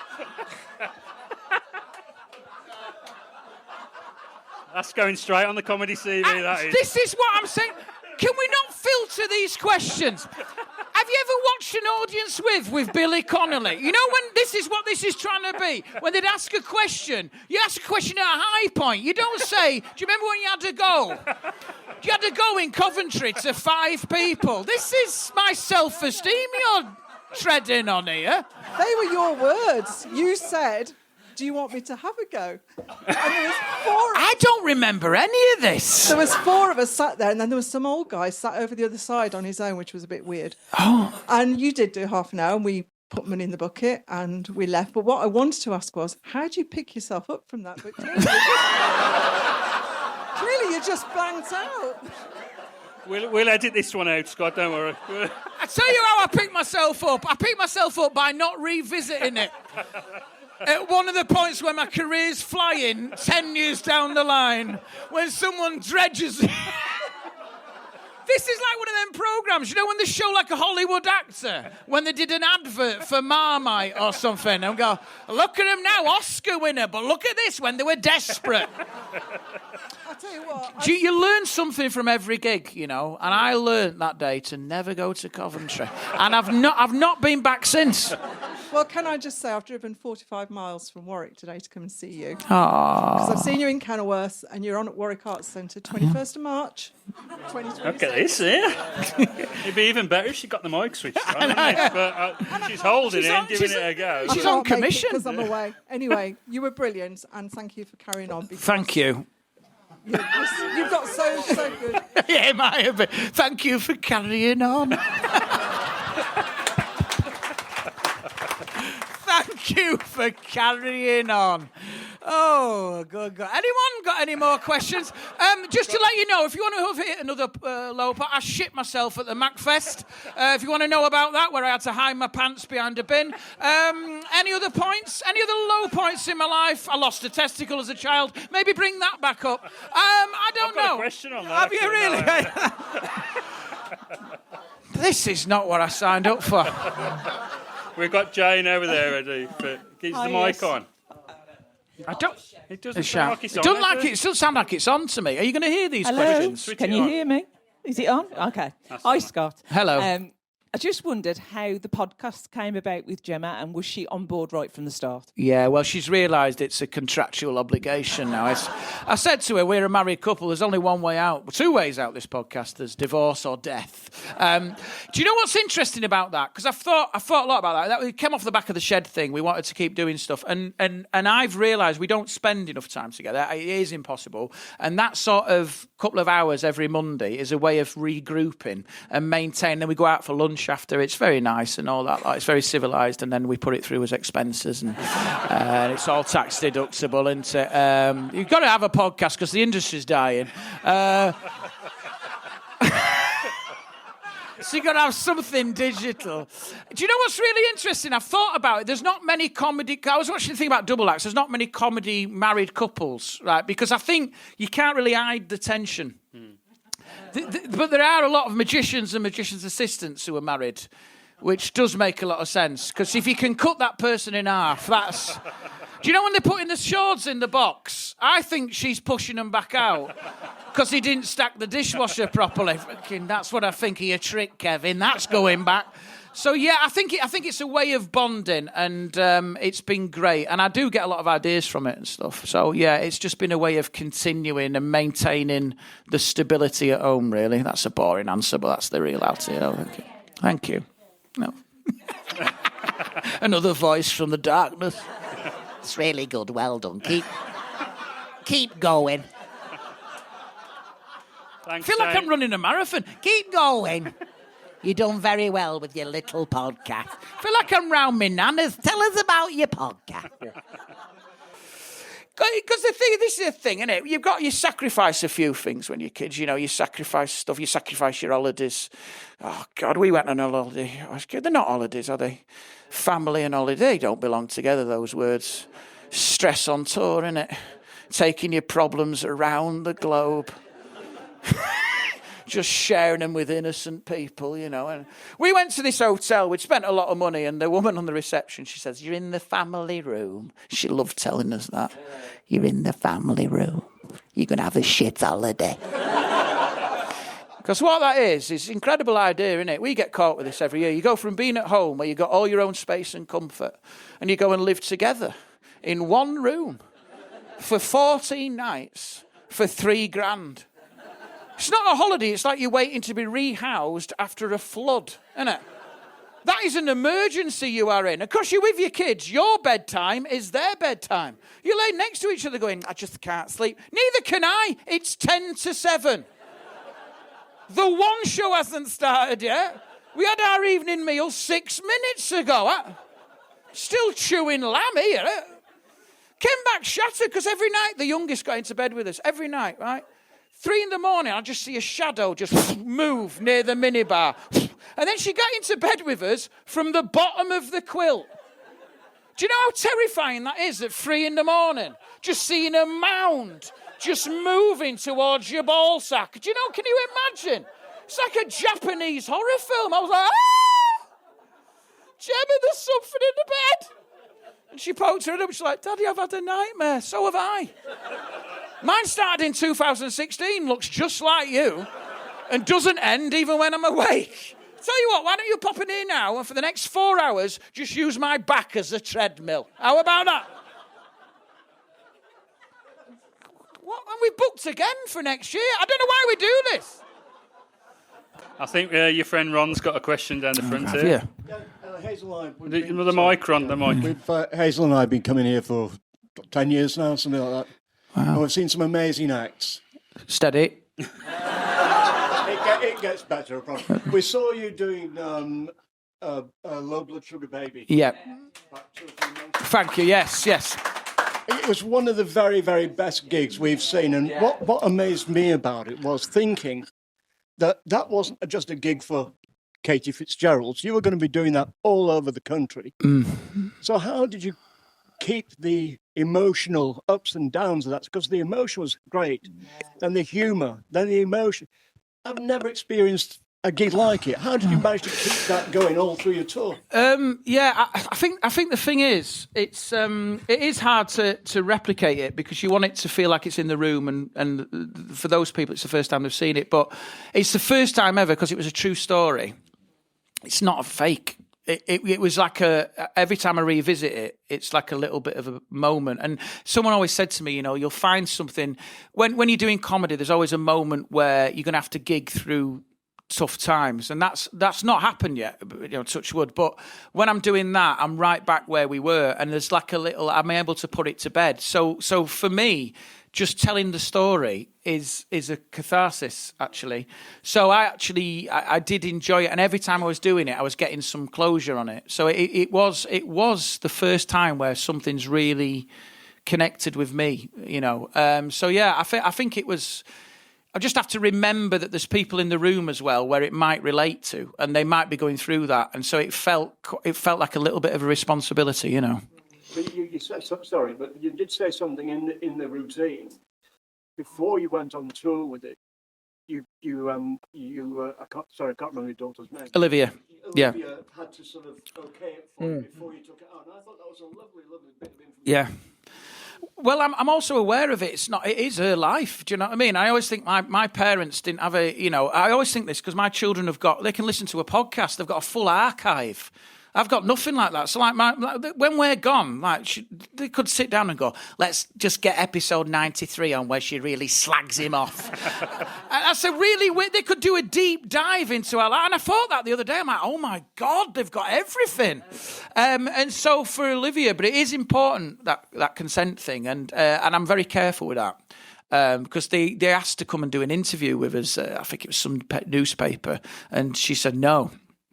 Speaker 3: That's going straight on the comedy CV, that is.
Speaker 1: This is what I'm saying. Can we not filter these questions? Have you ever watched an audience with Billy Connolly? You know when this is what this is trying to be? When they'd ask a question, you ask a question at a high point. You don't say, do you remember when you had to go? You had to go in Coventry to 5 people. This is my self-esteem you're treading on here.
Speaker 4: They were your words. You said... Do you want me to have a go? And there was 4
Speaker 1: I don't remember any of this.
Speaker 4: There was 4 of us sat there, and then there was some old guy sat over the other side on his own, which was a bit weird.
Speaker 1: Oh.
Speaker 4: And you did do half an hour, and we put money in the bucket, and we left. But what I wanted to ask was, how do you pick yourself up from that? But clearly you just blanked out.
Speaker 3: We'll edit this one out, Scott, don't worry.
Speaker 1: I tell you how I picked myself up. I picked myself up by not revisiting it. At one of the points where my career's flying, 10 years down the line, when someone dredges... This is like one of them programmes, you know, when they show like a Hollywood actor, when they did an advert for Marmite or something, and go, look at them now, Oscar winner, but look at this, when they were desperate.
Speaker 4: I'll tell you what...
Speaker 1: You learn something from every gig, you know, and I learned that day to never go to Coventry. And I've not been back since.
Speaker 4: Well, can I just say, I've driven 45 miles from Warwick today to come and see you.
Speaker 1: Because
Speaker 4: I've seen you in Kenilworth, and you're on at Warwick Arts Centre, 21st of March, 2026.
Speaker 3: Look at this, yeah. It'd be even better if she got the mic switched on. But she's holding it and giving it a go.
Speaker 1: She's on commission.
Speaker 4: Because I'm away. Anyway, you were brilliant, and thank you for carrying on.
Speaker 1: Thank you.
Speaker 4: You've got so good.
Speaker 1: Yeah, it might have been. Thank you for carrying on. Thank you for carrying on. Oh, good. Anyone got any more questions? Just to let you know, if you want to hit another low part, I shit myself at the MacFest. If you want to know about that, where I had to hide my pants behind a bin. Any other points? Any other low points in my life? I lost a testicle as a child. Maybe bring that back up. I don't know.
Speaker 3: I've got a question on that.
Speaker 1: Have you really? This is not what I signed up for.
Speaker 3: We've got Jane over there ready. Keep the mic on.
Speaker 1: I don't.
Speaker 3: It doesn't sound like it's on.
Speaker 1: It doesn't sound like it's on to me. Are you going to hear these questions?
Speaker 6: Can you hear me? Is it on? Okay. Hi, Scott.
Speaker 1: Hello.
Speaker 6: I just wondered how the podcast came about with Gemma, and was she on board right from the start?
Speaker 1: Yeah, well, she's realised it's a contractual obligation now. I said to her, we're a married couple. There's only one way out, 2 ways out this podcast. There's divorce or death. Do you know what's interesting about that? Because I thought a lot about that. It came off the back of the shed thing. We wanted to keep doing stuff. And I've realised we don't spend enough time together. It is impossible. And that sort of couple of hours every Monday is a way of regrouping and maintaining. Then we go out for lunch after. It's very nice and all that. It's very civilised, and then we put it through as expenses, and it's all tax deductible. And you've got to have a podcast because the industry's dying. So you've got to have something digital. Do you know what's really interesting? I've thought about it. There's not many comedy... I was watching the thing about double acts. There's not many comedy married couples, right? Because I think you can't really hide the tension. But there are a lot of magicians and magicians' assistants who are married, which does make a lot of sense. Because if you can cut that person in half, that's... Do you know when they're putting the swords in the box? I think she's pushing them back out because he didn't stack the dishwasher properly. Fucking, that's what I think of your trick, Kevin. That's going back. So yeah, I think it's a way of bonding, and it's been great. And I do get a lot of ideas from it and stuff. So yeah, it's just been a way of continuing and maintaining the stability at home. Really, that's a boring answer, but that's the reality. Thank you. No. Another voice from the darkness.
Speaker 7: It's really good. Well done. Keep going.
Speaker 3: Thanks,
Speaker 1: I feel like I'm running a marathon.
Speaker 7: Keep going. You're done very well with your little podcast.
Speaker 1: I feel like I'm round my nana's.
Speaker 7: Tell us about your podcast.
Speaker 1: Because this is the thing, isn't it? You sacrifice a few things when you're kids. You sacrifice stuff. You sacrifice your holidays. Oh God, we went on a holiday. They're not holidays, are they? Family and holiday don't belong together. Those words. Stress on tour, innit? Taking your problems around the globe. Just sharing them with innocent people, And we went to this hotel. We'd spent a lot of money, and the woman on the reception, she says, "You're in the family room." She loved telling us that.
Speaker 7: You're in the family room. You're going to have a shit holiday.
Speaker 1: Because what that is an incredible idea, isn't it? We get caught with this every year. You go from being at home where you've got all your own space and comfort, and you go and live together in one room for 14 nights for $3,000. It's not a holiday. It's like you're waiting to be rehoused after a flood, isn't it? That is an emergency you are in. Of course, you're with your kids. Your bedtime is their bedtime. You lay next to each other going, "I just can't sleep." Neither can I. It's 10 to 7. The one show hasn't started yet. We had our evening meal 6 minutes ago. Still chewing lamb here. Came back shattered because every night the youngest got into bed with us. Every night, right? 3 in the morning, I just see a shadow just move near the minibar. And then she got into bed with us from the bottom of the quilt. Do you know how terrifying that is at 3 in the morning? Just seeing a mound just moving towards your ball sack. Do you know, can you imagine? It's like a Japanese horror film. I was like, "Ah! Gemma, there's something in the bed." And she poked her head up. She's like, "Daddy, I've had a nightmare. So have I." Mine started in 2016, looks just like you, and doesn't end even when I'm awake. Tell you what, why don't you pop in here now and for the next 4 hours, just use my back as a treadmill? How about that? What? And we booked again for next year. I don't know why we do this.
Speaker 3: I think your friend Ron's got a question down the front here.
Speaker 5: Yeah, Hazel and I...
Speaker 3: The mic, Ron, the mic.
Speaker 5: Hazel and I have been coming here for 10 years now, something like that.
Speaker 1: Wow.
Speaker 5: And we've seen some amazing acts.
Speaker 1: Steady.
Speaker 5: It gets better, I promise. We saw you doing Low Blood Sugar Baby.
Speaker 1: Yeah.
Speaker 5: About 2 or 3 months.
Speaker 1: Thank you. Yes.
Speaker 5: It was one of the very, very best gigs we've seen. And what amazed me about it was thinking that wasn't just a gig for Katie Fitzgerald. You were going to be doing that all over the country. Mm. So how did you keep the emotional ups and downs of that? Because the emotion was great. Then the humour, then the emotion. I've never experienced a gig like it. How did you manage to keep that going all through your tour?
Speaker 1: I think the thing is, it is hard to replicate it because you want it to feel like it's in the room, and for those people, it's the first time they've seen it. But it's the first time ever because it was a true story. It's not a fake. It was like every time I revisit it, it's like a little bit of a moment. And someone always said to me, you'll find something when you're doing comedy. There's always a moment where you're going to have to gig through tough times, and that's not happened yet, touch wood. But when I'm doing that, I'm right back where we were, and there's like I'm able to put it to bed. So for me, just telling the story is a catharsis, actually. So I did enjoy it, and every time I was doing it, I was getting some closure on it. So it was the first time where something's really connected with me, So yeah, I think it was. I just have to remember that there's people in the room as well where it might relate to, and they might be going through that, and so it felt like a little bit of a responsibility,
Speaker 5: But you said, sorry, but you did say something in the routine before you went on tour with it. I can't remember your daughter's name.
Speaker 1: Olivia
Speaker 5: had to sort of okay it for you before you took it out, and I thought that was a lovely bit of information.
Speaker 1: Yeah. Well, I'm also aware of it. It is her life. Do you know what I mean? I always think my parents didn't have I always think this because my children they can listen to a podcast. They've got a full archive. I've got nothing like that. So when we're gone, they could sit down and go, let's just get episode 93 on where she really slags him off. I said, really, they could do a deep dive into our life. And I thought that the other day. I'm like, oh my God, they've got everything. And so for Olivia, but it is important, that consent thing. And I'm very careful with that. Because they asked to come and do an interview with us. I think it was some newspaper. And she said no.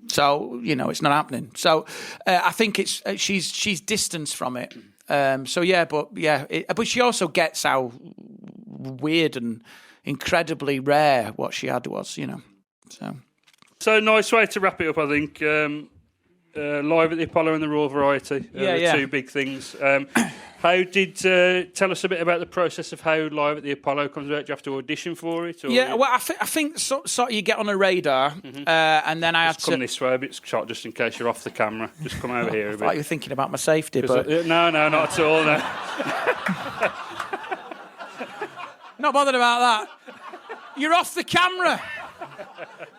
Speaker 1: So, it's not happening. So I think she's distanced from it. But she also gets how weird and incredibly rare what she had was,
Speaker 3: So nice way to wrap it up, I think. Live at the Apollo and the Royal Variety, the two big things. How did tell us a bit about the process of how Live at the Apollo comes about? Do you have to audition for it? Or
Speaker 1: I think sort of you get on a radar, and then I had to
Speaker 3: come this way a bit shot just in case you're off the camera. Just come over here a bit.
Speaker 1: I thought you were thinking about my safety, but
Speaker 3: no, not at all. No.
Speaker 1: Not bothered about that. You're off the camera.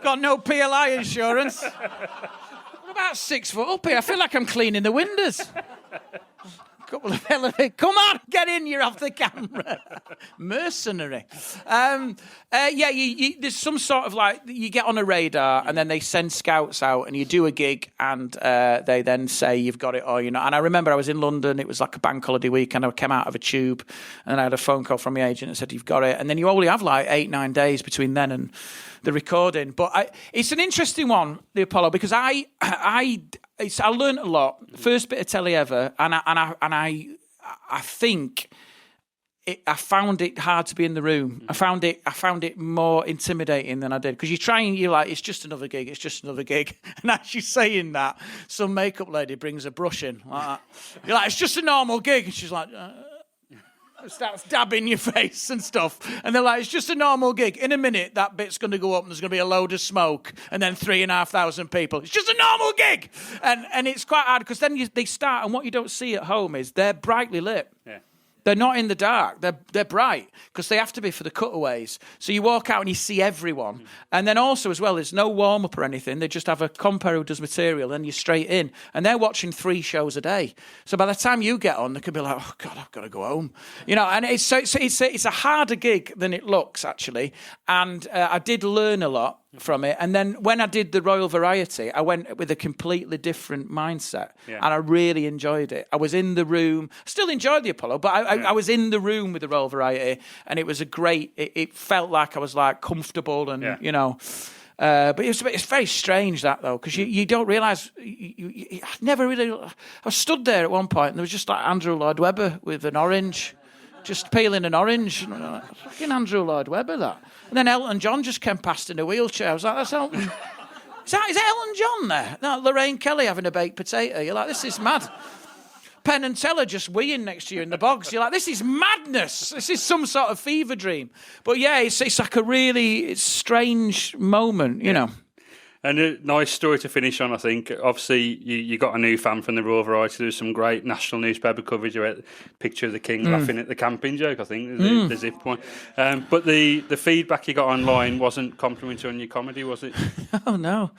Speaker 1: Got no PLI insurance. I'm about 6 foot up here. I feel like I'm cleaning the windows. Couple of elevators. Come on, get in. You're off the camera. Mercenary. There's some sort of you get on a radar, and then they send scouts out, and you do a gig, and they then say you've got it, or And I remember I was in London. It was like a bank holiday weekend. I came out of a tube, and I had a phone call from my agent that said you've got it, and then you only have 8-9 days between then and the recording. But it's an interesting one, the Apollo, because I learned a lot. First bit of telly ever, and I think I found it hard to be in the room. I found it more intimidating than I did, because you're like, it's just another gig, and as you're saying that, some makeup lady brings a brush in like that. You're like, it's just a normal gig, and she's like. Starts dabbing your face and stuff. And they're like, it's just a normal gig. In a minute, that bit's going to go up and there's going to be a load of smoke and then 3,500 people. It's just a normal gig. And it's quite hard because then they start, and what you don't see at home is they're brightly lit. Yeah. They're not in the dark. They're bright because they have to be for the cutaways. So you walk out and you see everyone. And then also as well, there's no warm-up or anything. They just have a compere who does material and you're straight in. And they're watching 3 shows a day. So by the time you get on, they could be like, oh, God, I've got to go home. And it's a harder gig than it looks, actually. And I did learn a lot from it. And then when I did the Royal Variety, I went with a completely different mindset. Yeah. And I really enjoyed it. I was in the room, still enjoyed the Apollo, but I was in the room with the Royal Variety, and it was it felt like I was comfortable and, but it's very strange that though, because you don't realise, I never really, I was stood there at one point and there was just Andrew Lloyd Webber with an orange, just peeling an orange. And fucking Andrew Lloyd Webber, that. And then Elton John just came past in a wheelchair. I was like, that's Elton. Is that Elton John there? No, Lorraine Kelly having a baked potato. You're like, this is mad. Penn and Teller just weeing next to you in the box. You're like, this is madness. This is some sort of fever dream. But yeah, it's like a really strange moment,
Speaker 3: And a nice story to finish on, I think. Obviously, you got a new fan from the Royal Variety. There was some great national newspaper coverage about the picture of the King laughing at the camping joke, I think, the zip one. But the feedback you got online wasn't complimentary on your comedy, was it?
Speaker 1: Oh, no.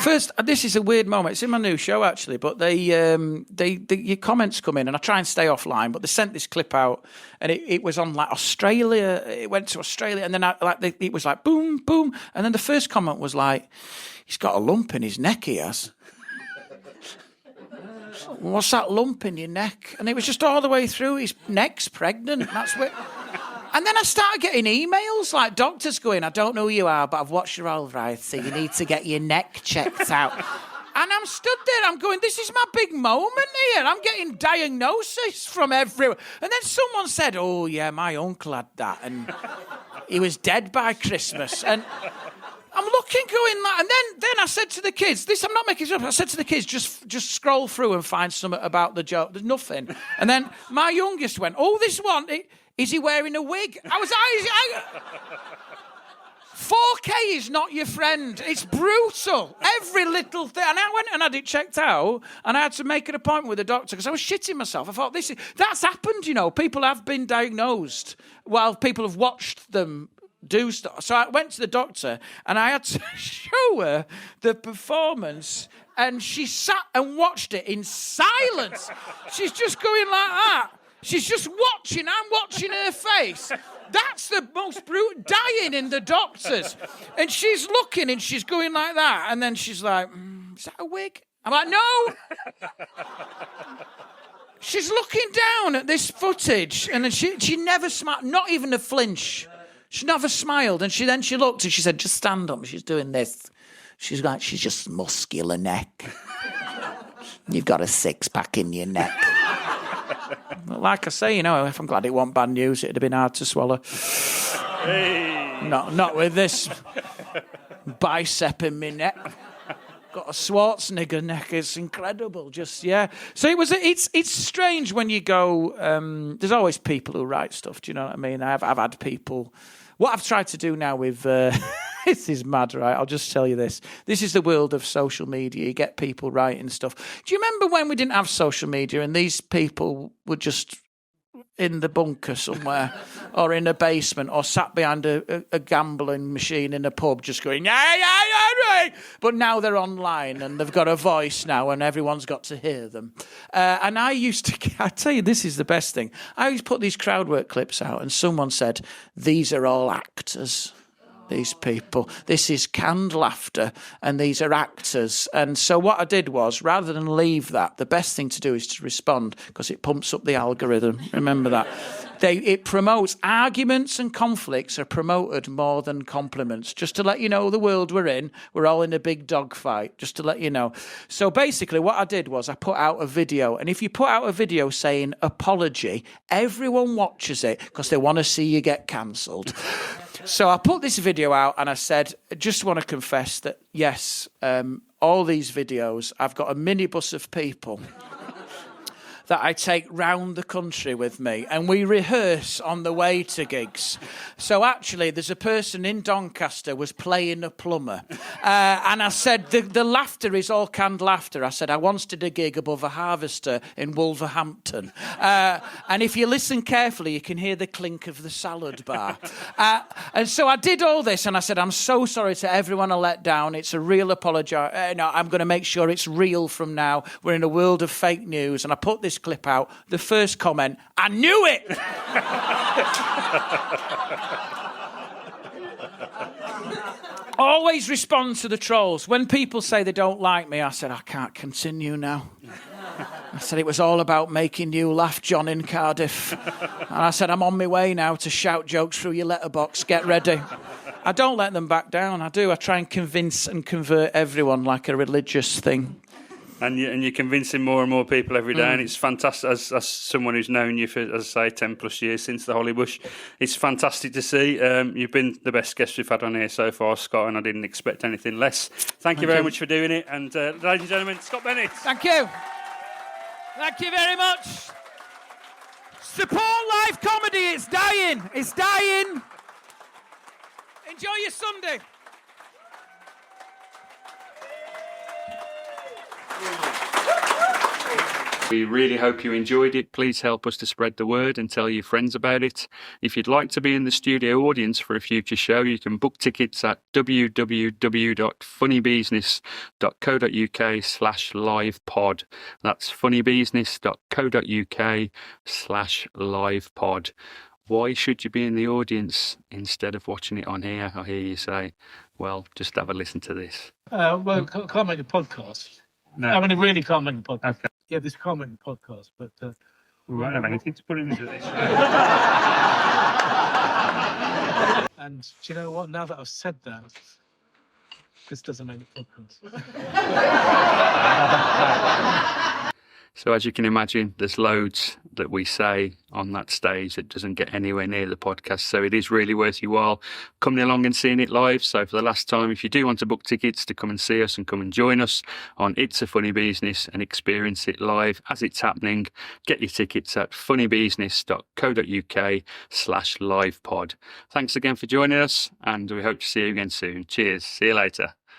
Speaker 1: First, this is a weird moment. It's in my new show, actually, but your comments come in, and I try and stay offline, but they sent this clip out, and it was on, Australia. It went to Australia, and then it was boom, boom, and then the first comment was he's got a lump in his neck, he has. What's that lump in your neck? And it was just all the way through. His neck's pregnant. That's what. And then I started getting emails, doctors going, I don't know who you are, but I've watched your Royal Variety. You need to get your neck checked out. And I'm stood there, I'm going, this is my big moment here. I'm getting diagnosis from everywhere. And then someone said, oh, yeah, my uncle had that. And he was dead by Christmas. And I'm looking, going, and then I said to the kids, I'm not making this up, I said to the kids, just scroll through and find something about the joke. There's nothing. And then my youngest went, oh, this one, is he wearing a wig? 4K is not your friend. It's brutal. Every little thing. And I went and had it checked out, and I had to make an appointment with the doctor because I was shitting myself. I thought, that's happened, you know. People have been diagnosed while people have watched them do stuff. So I went to the doctor, and I had to show her the performance, and she sat and watched it in silence. She's just going like that. She's just watching. I'm watching her face. That's the most brutal, dying in the doctors. And she's looking and she's going like that. And then she's like, is that a wig? I'm like, no. She's looking down at this footage. And then she never smiled, not even a flinch. She never smiled. And she looked and she said, just stand up. She's doing this. She's just muscular neck. You've got a 6-pack in your neck. Like I say, you know, if I'm glad it wasn't bad news, it'd have been hard to swallow.
Speaker 3: Hey.
Speaker 1: Not with this bicep in my neck. Got a Schwarzenegger neck. It's incredible. Just, yeah. So it's strange when you go, there's always people who write stuff. Do you know what I mean? I've had people. What I've tried to do now with, this is mad, right? I'll just tell you this. This is the world of social media. You get people writing stuff. Do you remember when we didn't have social media and these people were just in the bunker somewhere or in a basement or sat behind a gambling machine in a pub just going, yeah. But now they're online and they've got a voice now and everyone's got to hear them. And I tell you, this is the best thing. I used to put these crowd work clips out and someone said, these are all actors. These people, this is canned laughter, and these are actors. And so what I did was, rather than leave that, the best thing to do is to respond, because it pumps up the algorithm. Remember that. It promotes arguments and conflicts are promoted more than compliments. Just to let you know the world we're in, we're all in a big dogfight, just to let you know. So basically what I did was I put out a video, and if you put out a video saying apology, everyone watches it because they want to see you get cancelled. So I put this video out and I said, I just want to confess that, yes, all these videos, I've got a minibus of people that I take round the country with me, and we rehearse on the way to gigs. So actually, there's a person in Doncaster was playing a plumber, and I said, the laughter is all canned laughter. I said, I once did a gig above a harvester in Wolverhampton, and if you listen carefully, you can hear the clink of the salad bar. And so I did all this, and I said, I'm so sorry to everyone I let down. It's a real apology. No, I'm going to make sure it's real from now. We're in a world of fake news, and I put this clip out. The first comment, I knew it! Always respond to the trolls. When people say they don't like me, I said, I can't continue now. I said, it was all about making you laugh, John in Cardiff. And I said, I'm on my way now to shout jokes through your letterbox. Get ready. I don't let them back down. I do. I try and convince and convert everyone like a religious thing.
Speaker 3: And you're convincing more and more people every day, and it's fantastic. As someone who's known you for, as I say, 10 plus years since the Hollybush, it's fantastic to see. You've been the best guest we've had on here so far, Scott, and I didn't expect anything less. Thank you very much for doing it. And ladies and gentlemen, Scott Bennett.
Speaker 1: Thank you. Thank you very much. Support live comedy. It's dying. It's dying. Enjoy your Sunday.
Speaker 2: We really hope you enjoyed it. Please help us to spread the word and tell your friends about it. If you'd like to be in the studio audience for a future show, you can book tickets at www.funnybusiness.co.uk/livepod. That's funnybusiness.co.uk/livepod. Why should you be in the audience instead of watching it on here? I hear you say. Well, just have a listen to this.
Speaker 8: Well, can't make a podcast. No. I mean, it really can't make a podcast. Okay. Yeah, this can't make a podcast, but...
Speaker 3: Right, I need to put into this.
Speaker 8: And do you know what? Now that I've said that, this doesn't make a podcast.
Speaker 2: So as you can imagine, there's loads that we say on that stage that doesn't get anywhere near the podcast. So it is really worth your while coming along and seeing it live. So for the last time, if you do want to book tickets to come and see us and come and join us on It's a Funny Business and experience it live as it's happening, get your tickets at funnybusiness.co.uk/livepod. Thanks again for joining us, and we hope to see you again soon. Cheers. See you later.